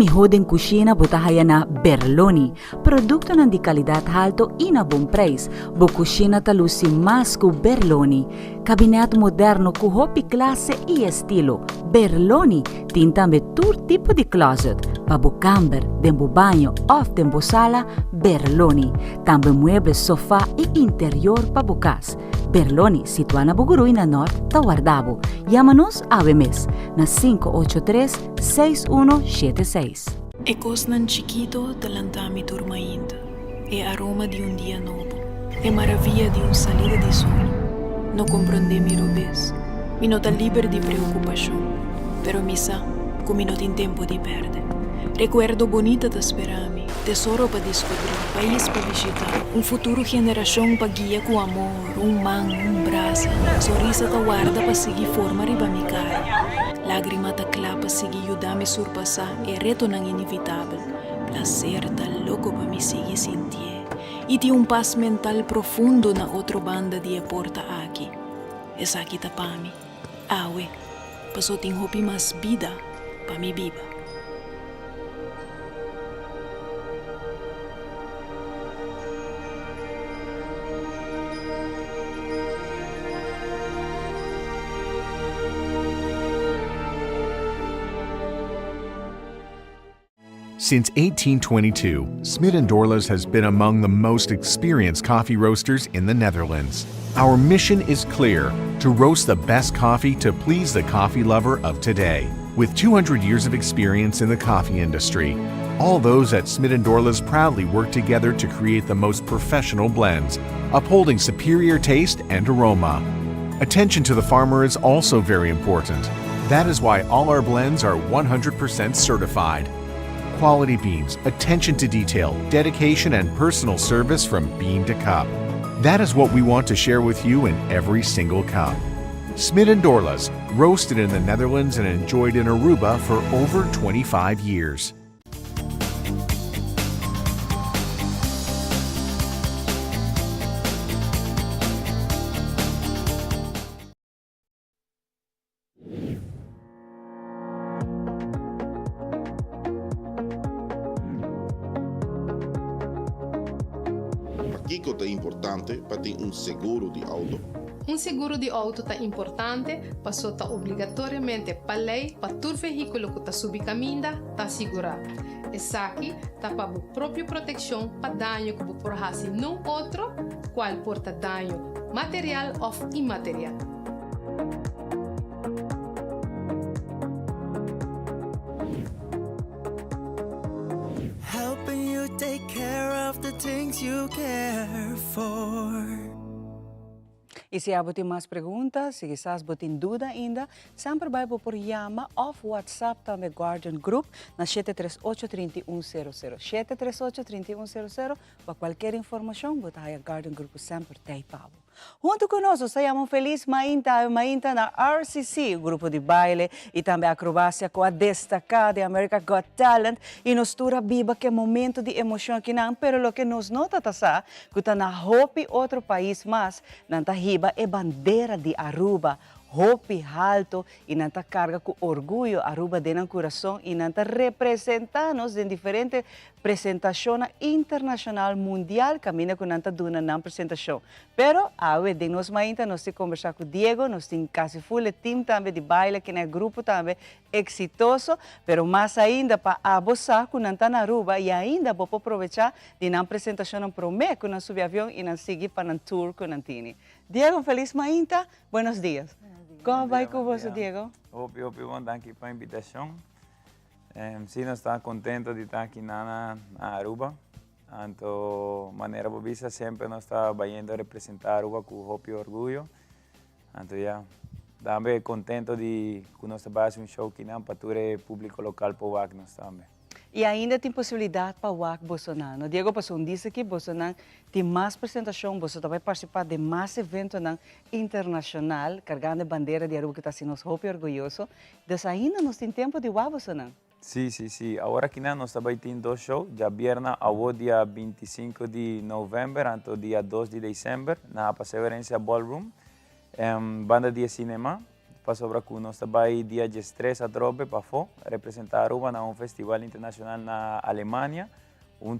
Mihodem Cucina botahaya na Berloni, produkto ng di kalidad alto e na bom preço. Bo cucina talusi mas ku Berloni, kabinet moderno ku hopi klase e estilo. Berloni tin tambe tur tipo di closet, pabu camber, dembo banho, of dembo sala, Berloni. Tambe muebles sofá e interior pabu cas. Berloni, situada na Bugurui na Norte, Tawardabo. Llama-nos ave mes na 583-6176. Ecos nan chiquito talantami turmaindo, e aroma de un dia novo, e maravilla de un salida de sonho. No comprende mi robes, mi nota liber de preocupação, pero misa, como no tem tempo de perder. Recuerdo bonita da sperami, tesoro para descobrir, país para visitar, futuro geração para guia com amor, man, brasa, sorrisa da guarda para seguir forma riba mi cara. Lágrima da clapa seguir ajudar-me surpassar e reto não inevitável. Placer da louco para me seguir sentir. E de paz mental profundo na outra banda de porta aqui. Essa aqui tá para mim. Awe, passou tem hopi mais vida para me viva. Since 1822, Smit & Dorlas has been among the most experienced coffee roasters in the Netherlands. Our mission is clear: to roast the best coffee to please the coffee lover of today. With 200 years of experience in the coffee industry, all those at Smit & Dorlas proudly work together to create the most professional blends, upholding superior taste and aroma. Attention to the farmer is also very important. That is why all our blends are 100% certified. Quality beans, attention to detail, dedication, and personal service from bean to cup. That is what we want to share with you in every single cup. Smit & Dorlas, roasted in the Netherlands and enjoyed in Aruba for over 25 years. Kiko é importante para ter seguro de auto. Seguro de auto é importante, passou obrigatoriamente para lei para todo veículo que está sob caminho está segurado. Essa aqui tá para a própria proteção para dano que por raça num outro, qual porta dano material ou imaterial. Helping you take care of the things you care for. E se há mais perguntas, se quizás tem dúvida ainda, sempre vai por chama ou WhatsApp também Guardian Group na 738-3100. 738-3100 para qualquer informação, bota aí a Guardian Group sempre tem pavo. Junto conosco, saímos feliz mainta na RCC, o grupo de baile e também acrobacia com a destacada America Got Talent e nos tura viva que momento de emoção aqui não, pero lo que nos nota tasa, que está na hopi outro país mas, nanta hiba é bandeira de Aruba, hopi alto e nanta carga com orgulho Aruba dentro do coração e nanta representar-nos em diferentes apresentações internacional mundial caminha com nanta duna na apresentação. Pero awe de nós mainta nós te conversar com Diego, nós tem quase full team também de baile que é grupo também exitoso, pero mais ainda para abusar com nanta na Aruba e ainda vou aproveitar de na apresentação no promé com na subir avião e na seguir para um tour com Nantini. Diego, feliz mainta, buenos dias. Como vai com você, Diego? Óbvio, bom, aqui para a invitação. Sim, nós estamos contentes de estar aqui na Aruba. Então, maneira bobisa, sempre nós estamos indo representar Aruba com óbvio orgulho. Então, também contente de que nós fazer show aqui para todo o público local para o WAC nós também. E ainda tem possibilidade para o WAC Bolsonaro. Diego passou disse que Bolsonaro tem mais apresentação, você vai participar de mais eventos internacional, carregando a bandeira de Aruba que está sendo super orgulhoso. Então ainda nós temos tempo de WAC Bolsonaro. Sim. Agora aqui nós estamos tendo dois shows, já viernes ao dia 25 de novembro, até dia 2 de dezembro, na Perseverança Ballroom, banda de cinema. Sobre que nós estamos dia 13 a trope para representar Aruba na festival internacional na Alemanha,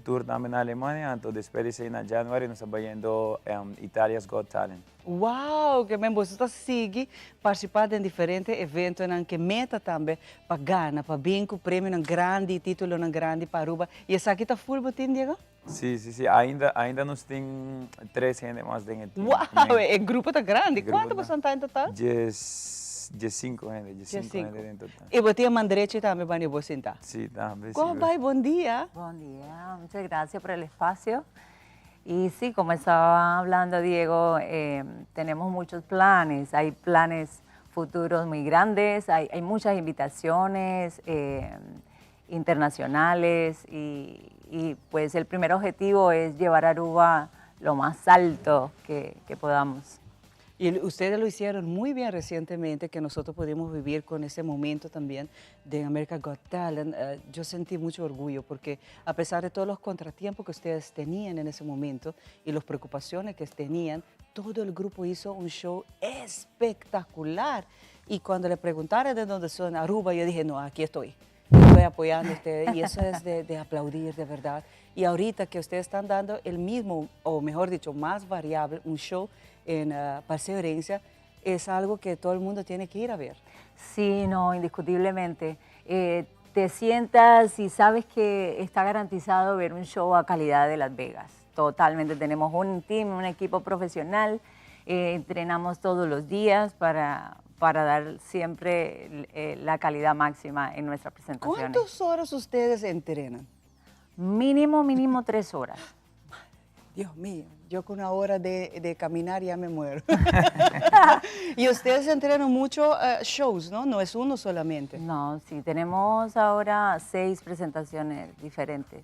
tour também na Alemanha, então depois de na janeiro nós estamos indo Italia's Got Talent. Uau, que bem, você está seguindo participar de diferentes eventos que meta também para ganhar, para vir com o prêmio grande, título grande para Aruba. E essa aqui está full botim, Diego? Sim, ainda nós temos 3 gente mais dentro. Uau, o grupo está grande. Quanto você está em total? 5 gente em total. E você mandreche também para você sentar? Sí, también. ¿Cómo va? Buen día. Buen día, muchas gracias por el espacio. Y sí, como estaba hablando Diego, tenemos muchos planes, hay planes futuros muy grandes, hay muchas invitaciones internacionales y pues el primer objetivo es llevar a Aruba lo más alto que podamos. Y ustedes lo hicieron muy bien recientemente, que nosotros pudimos vivir con ese momento también de America Got Talent. Yo sentí mucho orgullo porque a pesar de todos los contratiempos que ustedes tenían en ese momento y las preocupaciones que tenían, todo el grupo hizo un show espectacular. Y cuando le preguntaron de dónde son Aruba, yo dije, no, aquí estoy apoyando a ustedes y eso es de aplaudir de verdad. Y ahorita que ustedes están dando el mismo, o mejor dicho, más variable, un show en Perseverancia, es algo que todo el mundo tiene que ir a ver. Sí, no, indiscutiblemente. Te sientas y sabes que está garantizado ver un show a calidad de Las Vegas. Totalmente, tenemos un team, un equipo profesional, entrenamos todos los días para dar siempre la calidad máxima en nuestras presentaciones. ¿Cuántas horas ustedes entrenan? Mínimo 3 horas. Dios mío, yo con 1 hora de caminar ya me muero. Y ustedes entrenan mucho shows, ¿no? No es uno solamente. No, sí, tenemos ahora 6 presentaciones diferentes.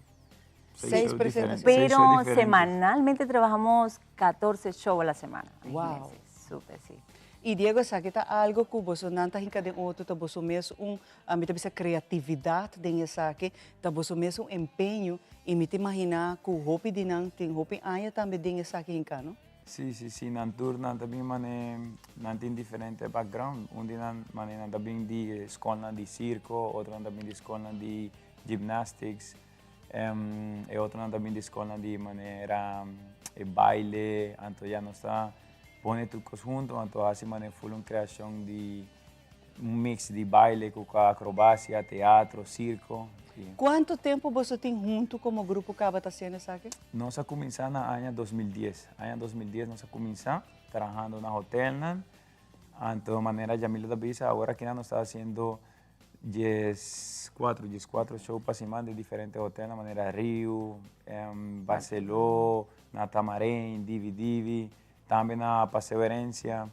6 presentaciones. Pero semanalmente trabajamos 14 shows a la semana. Wow. Súper, sí. E Diego, sabe que algo que você não está em outro, tá você mesmo essa criatividade dentro aqui, tá você mesmo empenho e me te imaginar que o hobby de não tem hobby ainda também dentro aqui em cá, não? Sim, na tour também não tem diferente background, não também de escola de circo, outro também de escola de gymnastics, e outro também de escola de maneira baile, então já não está pone trucos juntos, entonces así full una creación de un mix de baile com acrobacia, teatro, circo. Quanto tempo você tem junto como grupo Caba está sendo isso aqui? Nós começamos no ano 2010. Ano 2010 nós começamos trabalhando na hotel, então de maneira Jamila da Bisa, agora que nós estamos fazendo 14 shows para cima de diferentes hotéis, na maneira Rio, Barcelona, na Tamarém, Divi, também na Perseverança.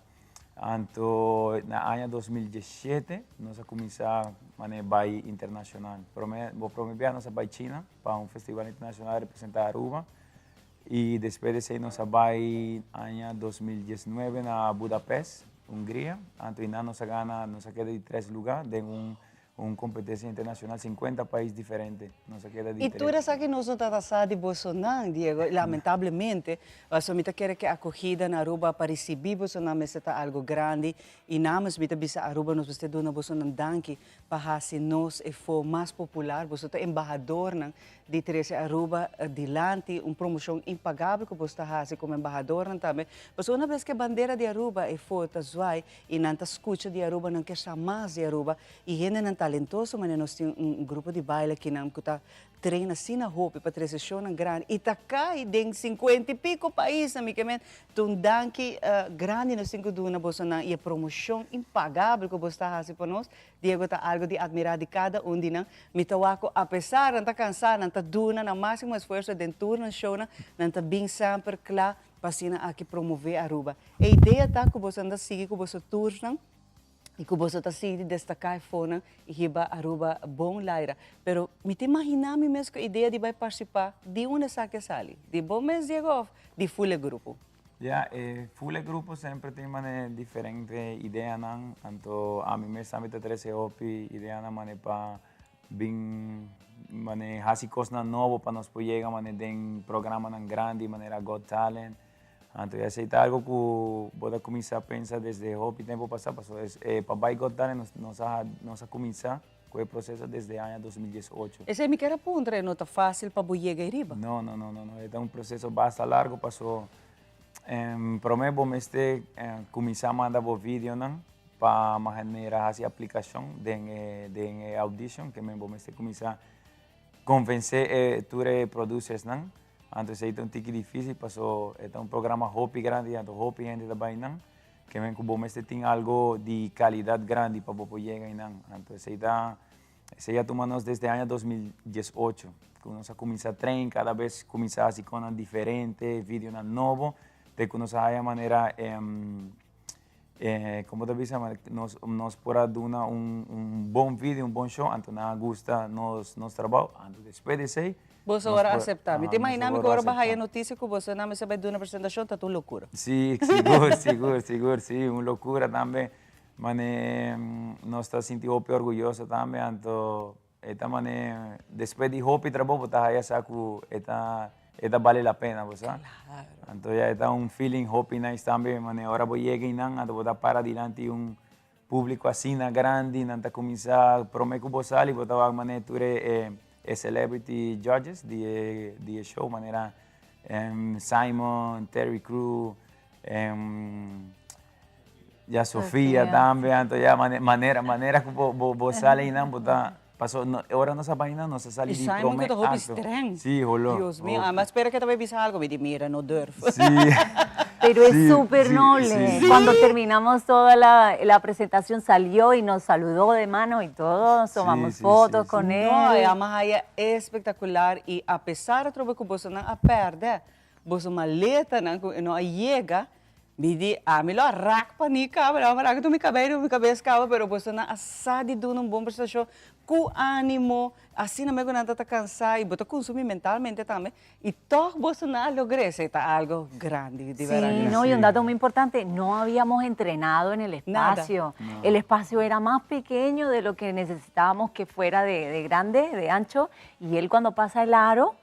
Então, no ano 2017, nós começamos a baile internacional. Vou promover nós vai China para um festival internacional representar Aruba. E depois disso, nós vai ano 2019 na Budapeste, Hungria. Então, nós ganhamos, nós queda de 3 lugares de uma competência internacional, 50 países diferentes. Nós queda de E 3. tu sabe que nós não estamos de Bolsonaro, Diego, lamentavelmente, a somita quer que a acolhida na Aruba para receber Bolsonaro está algo grande e nós bita bisa Aruba nós você dona Bolsonaro danke para se nós e for mais popular, você é embaixador de trazer Aruba adiante, uma promoção impagável que você está como embaixador também. Mas uma vez que a bandeira de Aruba é forte, zuai e não escuta de Aruba, não quer chamar de Aruba e gente não talentoso, mas nós temos grupo de baile que não está treina assim na roupa para trazer show grande e tá cai de 50 e pico países, amigamente, então danke grande nós temos do na Bolsonaro e a promoção impagável que você está fazendo para nós, Diego tá algo de admirar de cada de nós, me tawaco apesar de estar cansado, não tá duna na máximo esforço dentro do show, não tá bem sempre claro para assim aqui promover Aruba. A ideia tá que você anda seguir com você tour, e que você está se destacar fora e riba Aruba bom laira. Pero me te imaginar mesmo que a ideia de vai participar de uma saque sali, de bom mês de de full grupo. Full grupo sempre tem uma diferente ideia não, então a mim mesmo também trazer opi ideia na maneira para bem maneira fazer coisas novas para nós poder chegar maneira de programa não grande maneira Got Talent. Então, esse é algo que vou começar a pensar desde o tempo passado. Para Vai Got Talent, nós começamos com o processo desde o ano 2018. Esse é me quer apontar, não está fácil para chegar arriba? Não. É um processo bastante largo. Passou, prometo que começar a mandar vídeo para maneira essa aplicação de audition, que eu vou começar a convencer todos os producers. Então, isso é um tique difícil, passou, é um programa Hopi grande, então Hopi gente da Bainang, que vem com o bom tem algo de qualidade grande para poder chegar aí. Então, isso já tomamos desde o ano 2018, que nós começamos a treinar, cada vez começar a com diferente, vídeo novo, de que nós de maneira, como tu disse, nós podemos dar bom vídeo, bom show, então nós gusta nosso trabalho, então depois disso, você agora aceitar. Me te imaginar que agora vai a notícia que você não vai dar uma apresentação, está tudo loucura. Sim, seguro, sim, uma loucura também. Mas nós estamos sentindo orgulhosos também, então, depois de Hopi trabalho, está aí que vale a pena, você. Então, já está feeling Hopi nice também, mas agora vou chegar e vou dar para adiante público assim grande, não está começar, prometo que você ali, vou dar maneira celebrity judges de show, maneira Simon, Terry Crew, a Sofia também, então já maneira que você ali não botar passou agora nossa página nossa sala de prometo. Simon que tá roupa estranho. Sí, rolou. Dios mío, mas espera que te voy a avisar algo, me di mira, no durfo. Sí. Pero es súper noble. Sí. Cuando terminamos toda la presentación salió y nos saludó de mano y todos tomamos fotos con él. No, a Mahaya é espetacular e apesar de trocar com você não a perde, você maleta não chega, me di a melhor rack para ni cabra, mas que tu me cabeça cava, pero você não assade do num bom prestação com ânimo, assim não me não está cansado e você consumir mentalmente também e todo você não logra está algo grande de verdad. Sí, no, y un dato muy importante, no habíamos entrenado en el espacio. No. El espacio era más pequeño de lo que necesitábamos que fuera de grande, de ancho, y él cuando pasa el aro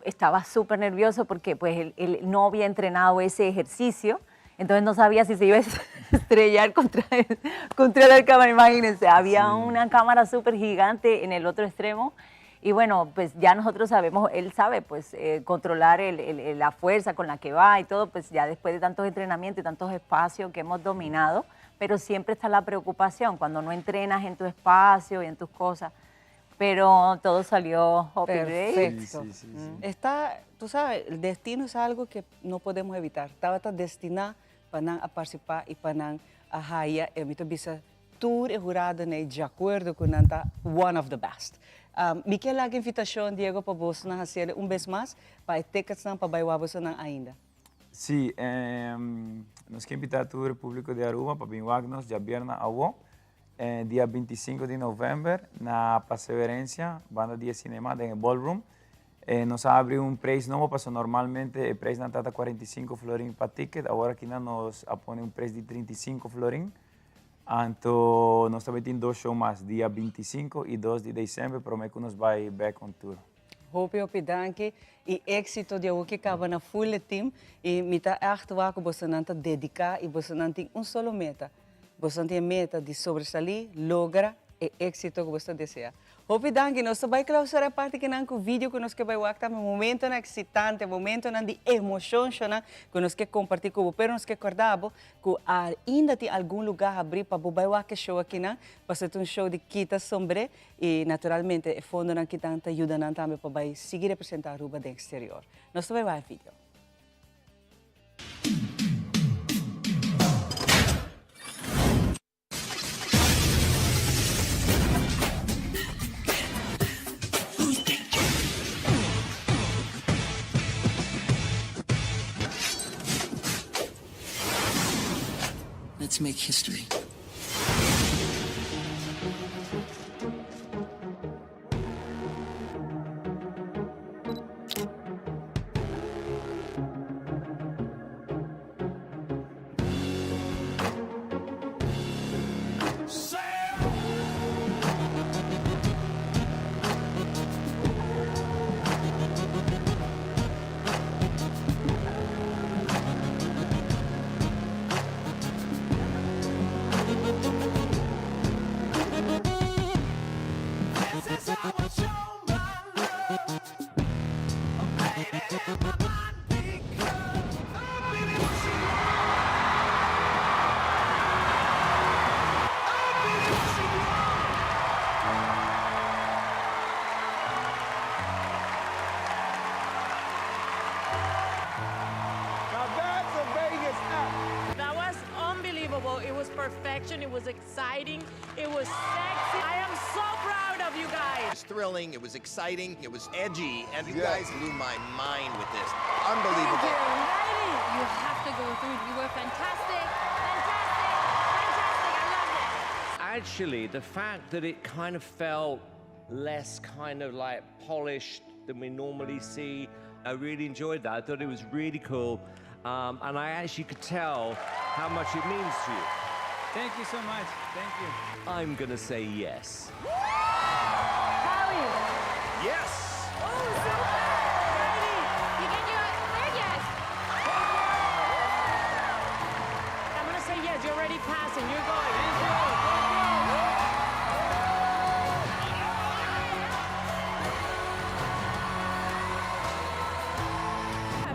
estaba súper nervioso porque pues él no había entrenado ese ejercicio, entonces no sabía si se iba a estrellar contra la cámara, imagínense, había una cámara súper gigante en el otro extremo. Y bueno, pues ya nosotros sabemos, él sabe pues controlar la fuerza con la que va y todo, pues ya después de tantos entrenamientos y tantos espacios que hemos dominado, pero siempre está la preocupación cuando no entrenas en tu espacio y en tus cosas. Pero todo salió happy day. Perfecto. Está, tú sabes, el destino es algo que no podemos evitar. Estaba destinado para participar y para a muito bisa tour e jurado de acordo com nanta one of the best. Me quer lá a invitação, Diego, para você fazer vez mais para ter que para bailar você ainda. Sí, nos quer invitar todo o público de Aruba para vir nos dia viernes a dia 25 de novembro na Perseverança, banda de cinema em Ballroom. Nos abre preço novo, porque normalmente o preço na tata 45 florin para ticket, agora aqui nos apone preço de 35 florin. Então, nós também temos 2 shows mais, dia 25 e 2 de dezembro, prometo que nos vai back on tour. Hoop, dank e êxito de o que acaba na full team e me está echt waar que você não dedicar e você não tem solo meta. Você tem meta de sobressalir, logra e êxito que você deseja. Hoop, dank. Nós vai clausurar a parte que não com o vídeo que nós que vai ver, um momento excitante, momento de emoção, que nós que compartilhar com o pero nós que acordamos que ainda tem algum lugar a abrir para o vai que show aqui não, para ser show de Kita Sombre e naturalmente o fundo não que tanto ajuda não também para seguir representar a Aruba do exterior. Nós vai ver o vídeo. Let's make history. That was unbelievable. It was perfection. It was exciting. It was sexy. I am so proud of you guys. It was thrilling. It was exciting. It was edgy. And you guys blew my mind with this. Unbelievable. Thank you. Ready? You have to go through it. You were fantastic. Fantastic. I loved it. Actually, the fact that it kind of felt less kind of like polished than we normally see, I really enjoyed that. I thought it was really cool. And I actually could tell how much it means to you. Thank you so much. Thank you. I'm gonna say yes. Howie. Yes. Oh, so ready? You can do it. Third yes. I'm gonna say yes. You're already passing. You're going.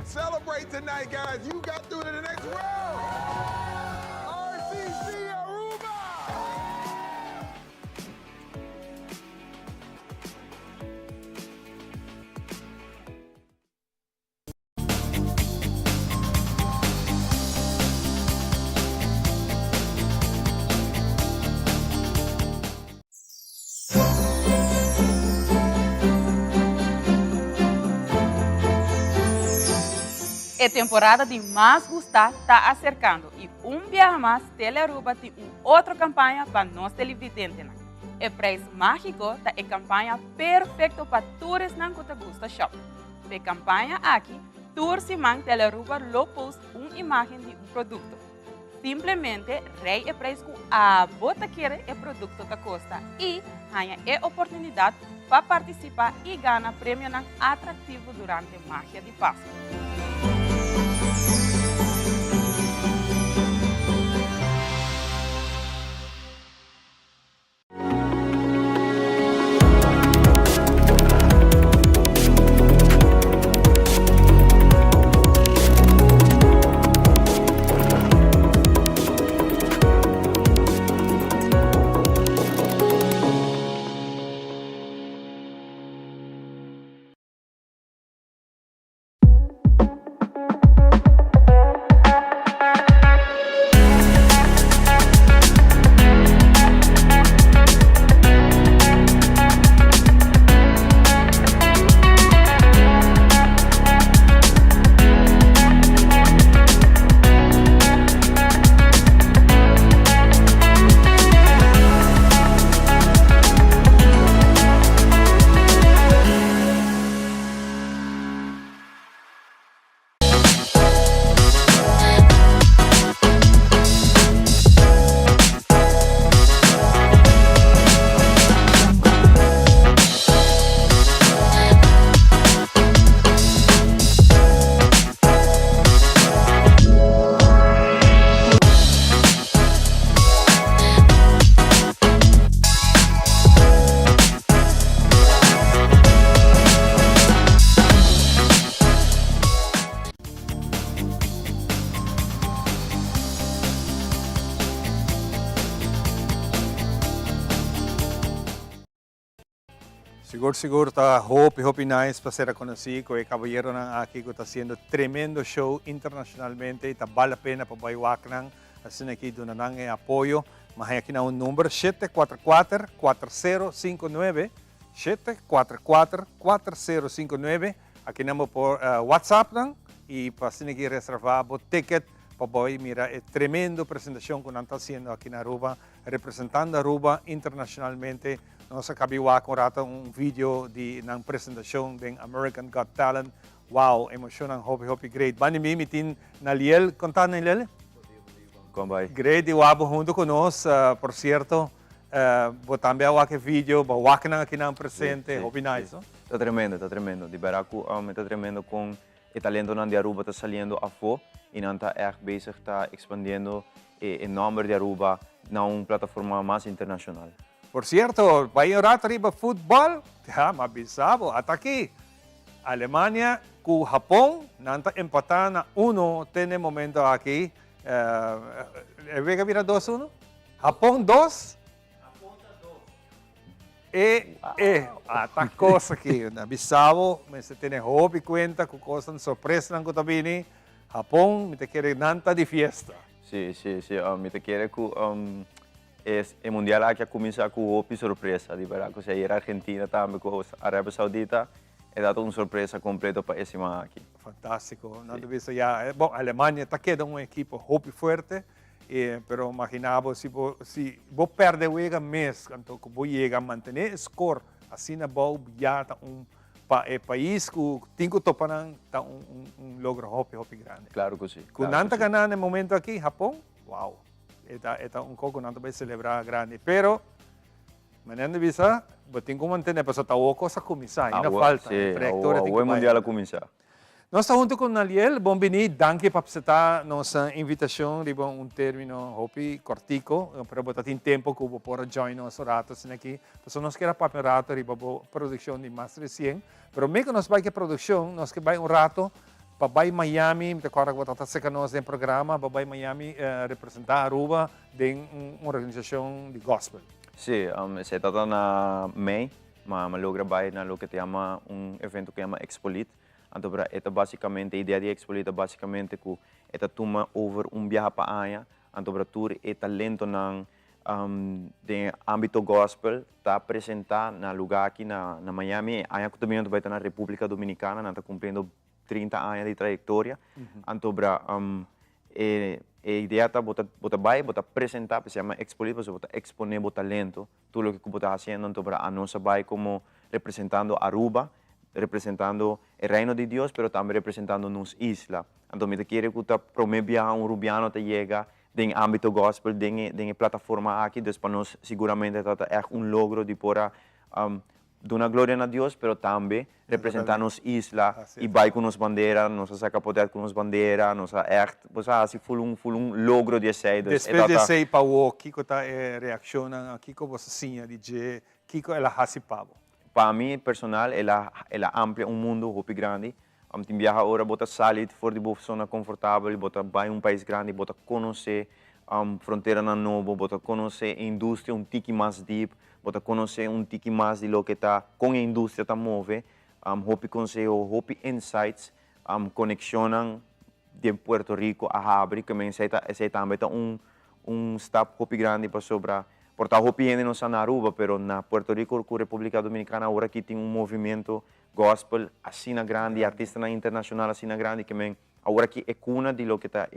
Celebrate tonight, guys. You got through to the next round. RCC Aruba. A temporada de Mais Gustar está acercando e dia mais, Telearuba tem outra campanha para nós televidentes. O preço mágico é a campanha perfeita para todos que gostam de shop. A campanha aqui, todos se man Telearuba lo post uma imagem de produto. Simplesmente rei o preço que a bota quer o produto da costa e ganha a oportunidade para participar e ganhar prêmio atrativo durante a magia de Páscoa. Seguro está hope nice para ser conocido. El caballero aquí que está haciendo tremendo show internacionalmente. Está vale la pena para Baywaknan. Así aquí donarán apoyo. Mas aqui na número 744-4059. 744-4059. Aqui namo por WhatsApp e para assim aqui reservar o ticket para poder mirar a tremenda apresentação que nós estamos fazendo aqui na Aruba, representando a Aruba internacionalmente. Nós acabamos com vídeo de uma apresentação de American Got Talent. Wow, emocionante, hope great. Bani mi mitin Naliel, contar Naliel? Great, wabo junto conosco, por certo. Também aquele vídeo, bawakna aqui na presente, hope nice. Está tremendo. De Baracu está tremendo com o talento de Aruba está saindo a fora e não está echt bezig, está expandindo o nome de Aruba na uma plataforma mais internacional. Por certo, vai orar arriba futebol, mas bisabo, até aqui. Alemanha com o Japão, não está empatando 1, tem momento aqui. Vega vira 2-1? Japão 2? Ata coisa aqui, bisabo, mas tem hobby conta com coisas surpresa que também. Japão, me te quer nanta de fiesta. Sim, me te quer que o mundial aqui começa com hobby surpresa, de verdade, se a Argentina também com a Arábia Saudita, é dado uma surpresa completa para esse man aqui. Fantástico, não deve ser já. Bom, a Alemanha está quedando um equipo hobby forte. Pero imaginava se você perde o mês, então você chega a manter score, assim na boa já está país que tem que topar tá logro hope grande. Claro que sim. Com nanta ganhar no momento aqui, Japão, wow, é pouco não vai celebrar grande, pero manhã visa, tem que manter, porque está o coisa começar, ainda falta, trajectória tem que mundial a começar. Nós estamos junto com Naliel. Bem-vindo. Danke para aceitar nossa invitação de término hopi cortico, para botar tempo que vou por join nos ratos aqui. Então nós queremos para rato de produção de mais recente. Pero mesmo nós vai que produção, nós que vai rato para vai Miami, me agora que vou estar nós em programa, para vai Miami representar Aruba de uma organização de gospel. Sim, se está na May, mas logra vai na lo que se chama evento que chama Expolit. Então, esta basicamente, a ideia de Expolit é basicamente que esta toma over viaje para a Anha, então, tur e talento no âmbito gospel, está apresentado no lugar aqui na Miami, a Anha também vai estar na República Dominicana, está cumprindo 30 anos de trajetória. Então, a ideia é botar apresentar, se chama Expolit, você botar exponer o talento, tudo o que você está fazendo, então, a nossa vai como representando Aruba, representando o reino de Deus, pero também representando nos isla. Então, me quero que está promovendo rubiano te chega em âmbito gospel, em plataforma aqui, depois nós seguramente é logro de pôr dar glória a Deus, pero também representar nos isla e vai com nos bandeira, nós saca poder com nos bandeira, nós assim foi logro de ser. Depois de ser para o Kiko está reaciona, Kiko você sim, DJ, Kiko ela hasipavo. Para mim, personal, ela amplia mundo muito grande. Tem viajar agora, bota sair fora de zona confortável, bota vai país grande, bota conhecer fronteira nova, bota conhecer a indústria tique mais deep, bota conhecer tique mais de lo que está com a indústria está move, hope conselho, hope insights, conexionam de Puerto Rico a Abre, que me sei também tá step hope grande para sobrar. Porque a hope ainda não está na Aruba, mas na Puerto Rico, com a República Dominicana, agora aqui tem movimento gospel assim na grande, artista na internacional assim na grande, que agora aqui é cuna de lo que está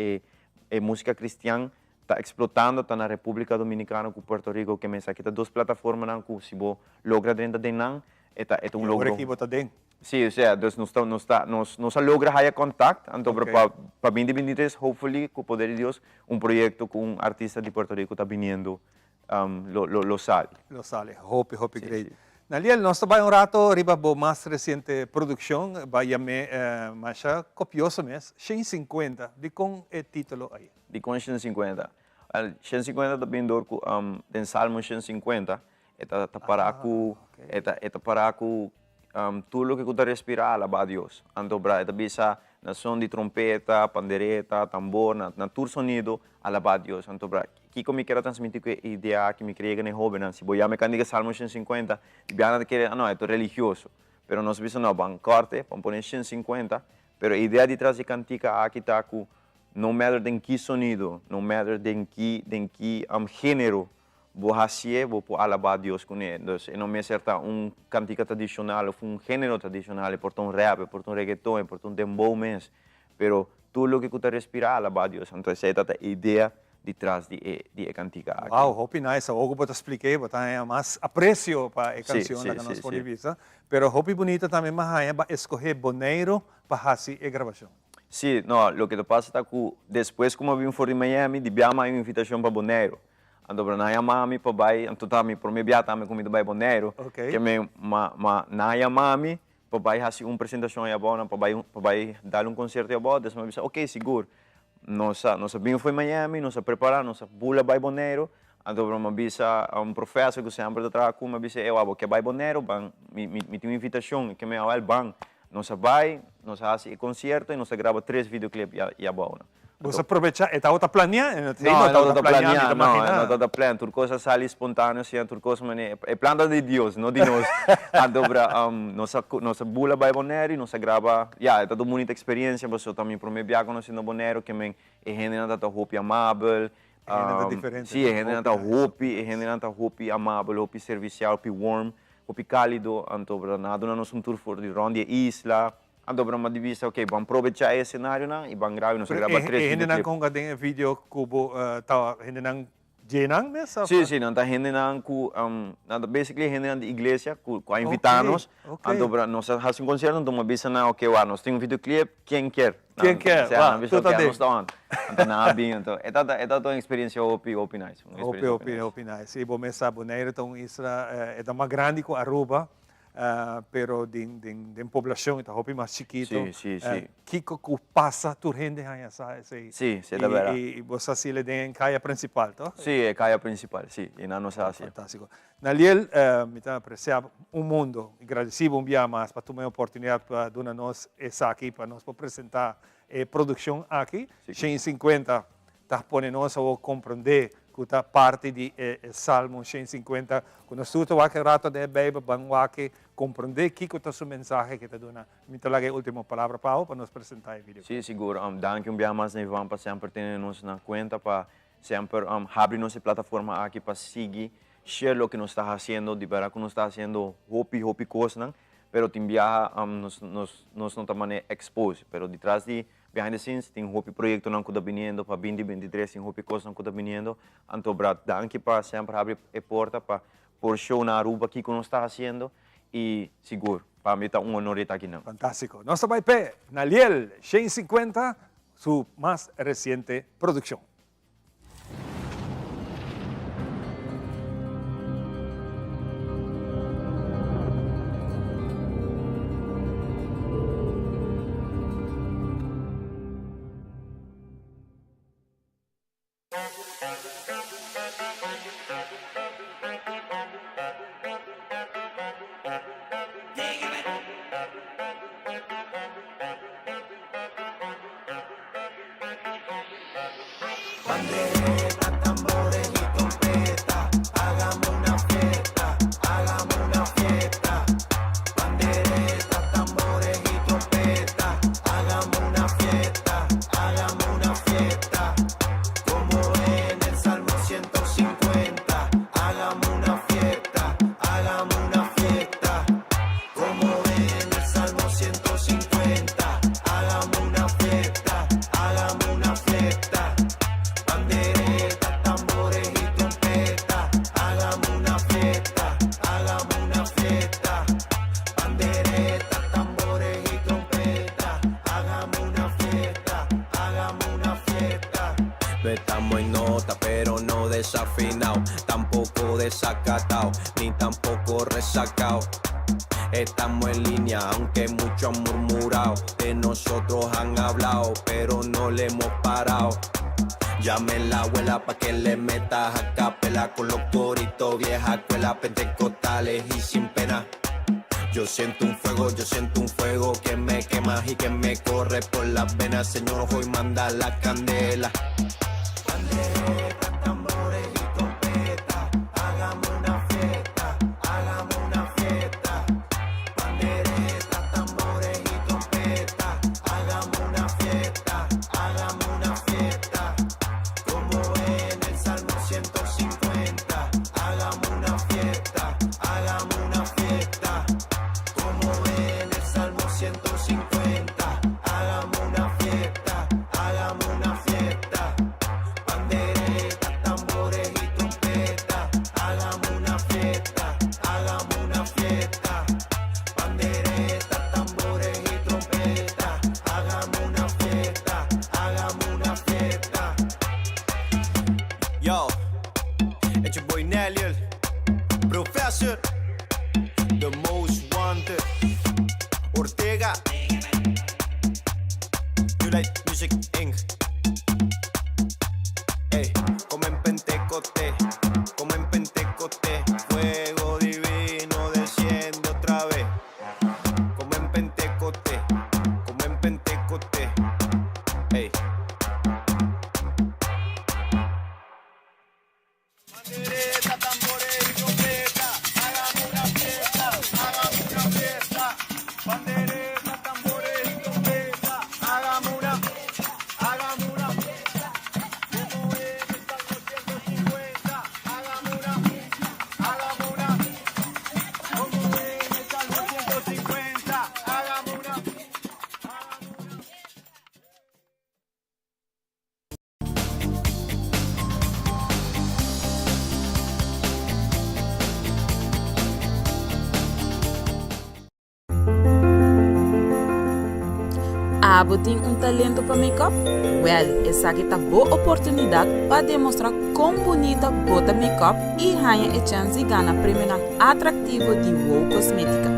música cristã, está explotando, está na República Dominicana com Puerto Rico, que aqui está 2 plataformas que se você logra dentro de não, é logro. Agora aqui você dentro. Sim, ou seja, nós logra haya contact, então para 2023, hopefully, com o poder de Deus, projeto com artista de Puerto Rico está vindo. Lo sale. Lo sale. Hope great. Naliel, nós trabalhamos rato riba a mais recente produção, vai mais copioso mesmo, 150, de com o título aí. De com 150. 150 também dor com den Salmo 150, eta para tudo que você respirar, alabar a Deus. Então, eta bisa na som de trompeta, pandereta, tambor, na tur sonido, alabar a Deus. Então, Kiko me quero transmitir que ideia que me queria que joven, se voy a me candiga Salmo 150, biana que não, é religioso, pero nós vimos não, van corte, vamos pôr 150, pero a ideia de trazer cantica aqui tá com no matter de que sonido, no matter de que gênero, vou hacer, vou alabar a Deus com ele. Então, não me acerta cantica tradicional, ou gênero tradicional, por um rap, por um reggaeton, por um dembow mesmo, pero tudo o que tu respirar, alabar a Deus. Então, essa é a ideia de trás de cantica aqui. Wow, hope nice. Algo que eu expliquei, mas tem mais aprecio para a canção que nós podemos ver. Pero hope bonita também, mas para escolher boneiro para fazer a gravação. Sim, não, o que passa é que depois, como eu vim for de Miami, de Biama, uma invitação para Bonaire. Então, para na Miami, para vai, então também para mim Biama também comida para Bonaire. Que me na Miami, para vai fazer uma apresentação aí boa, para vai dar concerto aí boa, depois me disse, ok, seguro. Nossa vimos foi Miami, nossa preparar, nossa bula para Bonaire. Então, para me disse professor que sempre está com, me disse, eu vou que vai Bonaire, me tem uma invitação que me vai bang. Nós vai, nós fazemos concerto e nós gravamos 3 videoclipes e a boa. Você aproveita, está outra planeada? Não está planeada, não está planeada. Tudo coisa sai espontâneo, assim, tudo coisa é plano de Deus, não de nós. Então, nossa bula vai Bonaire, nós grava, é toda uma bonita experiência, mas eu também para mim viajar conhecendo Bonaire, que é gente está roupa amável. Sim, é gente está roupa amável, roupa servicial, roupa warm. Hopi cálido, então nada nós tour for de ronda isla, então para uma divisa, ok, vamos aproveitar esse cenário e vamos gravar, nós gravamos 3 videoclipes. Ainda não com vídeo cubo, ainda não Jenang mesmo? Sim, não está rendendo com, basically rendendo de igreja, com invitados. Então, nós fazemos concerto, então uma vez não, ok, nós temos videoclipe, quem quer? Quem quer? Tudo bem. Então, não bem, então, é uma experiência opi nice. Opi nice. E bom, essa boneira, então, isso é uma grande com Aruba. Pero de população está hopi mais chiquito. Sim. Kiko passa tu rende aí Sim, é da verdade. E você se lhe tem caia principal, tá? Sim, é caia principal, sim. E não nos assim. Fantástico. Naliel, me tá apreciar mundo, agradecido dia mais para tu me oportunidade para dar nós essa aqui para nós apresentar a produção aqui. 150 tá pondo nós a compreender que parte de Salmo 150, quando nós tudo aquele rato de Bíblia, vamos compreender que é o mensagem que está dando. Me traga a última palavra para nós apresentar o vídeo. Sim, seguro. Danke dia mais nós vamos para sempre ter nos na conta para sempre abrir nossa plataforma aqui para seguir, share o que nós está fazendo, de verdade que nós está fazendo hopi coisas, pero tem viaja nós não estamos expose, pero de trás de behind the scenes, tem um projeto não que está vindo para 2023, tem coisa não que está vindo. Então, danke para sempre abrir a porta para por show na Aruba aqui que nós está fazendo e seguro, para mim está honor estar aqui não. Fantástico. Nós vai pé, Naliel 150, sua mais recente produção. Pandereta, tambores y trompeta, hagamos una fiesta, hagamos una fiesta. Pandereta, tambores y trompeta, hagamos una fiesta, hagamos una fiesta. Como en el Salmo 150, hagamos una fiesta, hagamos una fiesta. Como en el Salmo 150, hagamos una fiesta, hagamos una fiesta. Pandereta, tambores y trompeta, hagamos una fiesta, hagamos una fiesta. Pandereta, tambores y trompeta, hagamos una fiesta, hagamos una fiesta. No estamos en nota, pero no desafinado, tampoco desacatado, ni tampoco resacado. Estamos en línea, aunque muchos han murmurado, de nosotros han hablado, pero no le hemos parado. Llame la abuela pa' que le metas a capela con los coritos, vieja escuela, pentecostales y sin pena. Yo siento un fuego que me quema y que me corre por las venas. Señor, hoy manda la candela. Pandereta, tambor 50. Hagamos una fiesta, hagamos una fiesta. Pandereta, tambores y trompeta. Hagamos una fiesta, hagamos una fiesta. Pandereta, tambores y trompeta. Hagamos una fiesta, hagamos una fiesta. Yo, it's your boy Nelliel, Professor, the most wanted, Ortega, New Light Music Inc. Ey, como en Pentecoste, como en Pentecoste, fuego divino desciende otra vez. Como en Pentecoste, como en Pentecoste, ey. Pandereta, tambores y trompeta. Hagamos una fiesta, hagamos una fiesta. Pandereta, tambores y trompeta. Hagamos una fiesta. Como en el Salmo 150. Hagamos una fiesta, hagamos una. Como en el Salmo 150. Hagamos una. Abo tem talento para make-up? Well, essa aqui tá boa oportunidade para demonstrar quão bonita bota make-up e ganha a chance de ganhar prêmio atrativo de WOW Cosmética.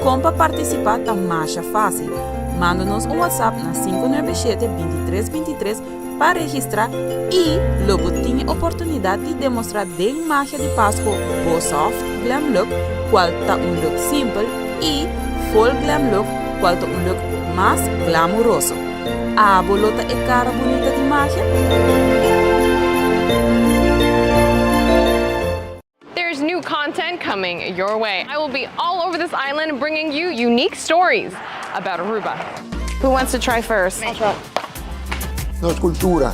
Como para participar tá mais fácil. Manda-nos WhatsApp na 597-2323 para registrar e logo tem a oportunidade de demonstrar de magia de Páscoa Bo Soft Glam Look, qual tá look simples e Full Glam Look, qual tá look mais glamouroso. A bolota é cara bonita de magia? There's new content coming your way. I will be all over this island bringing you unique stories about Aruba. Who wants to try first? I'll try. No es cultura.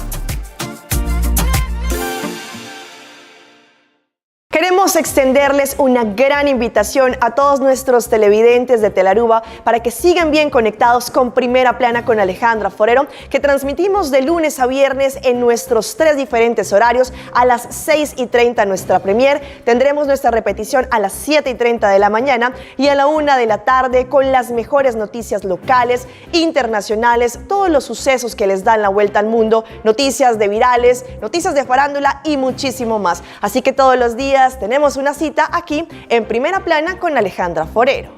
Queremos extenderles una gran invitación a todos nuestros televidentes de Telaruba para que sigan bien conectados con Primera Plana con Alejandra Forero, que transmitimos de lunes a viernes en nuestros 3 diferentes horarios. A las 6:30 nuestra premier, tendremos nuestra repetición a las 7:30 de la mañana y a la 1 de la tarde con las mejores noticias locales, internacionales, todos los sucesos que les dan la vuelta al mundo, noticias de virales, noticias de farándula y muchísimo más. Así que todos los días tenemos una cita aquí en Primera Plana con Alejandra Forero.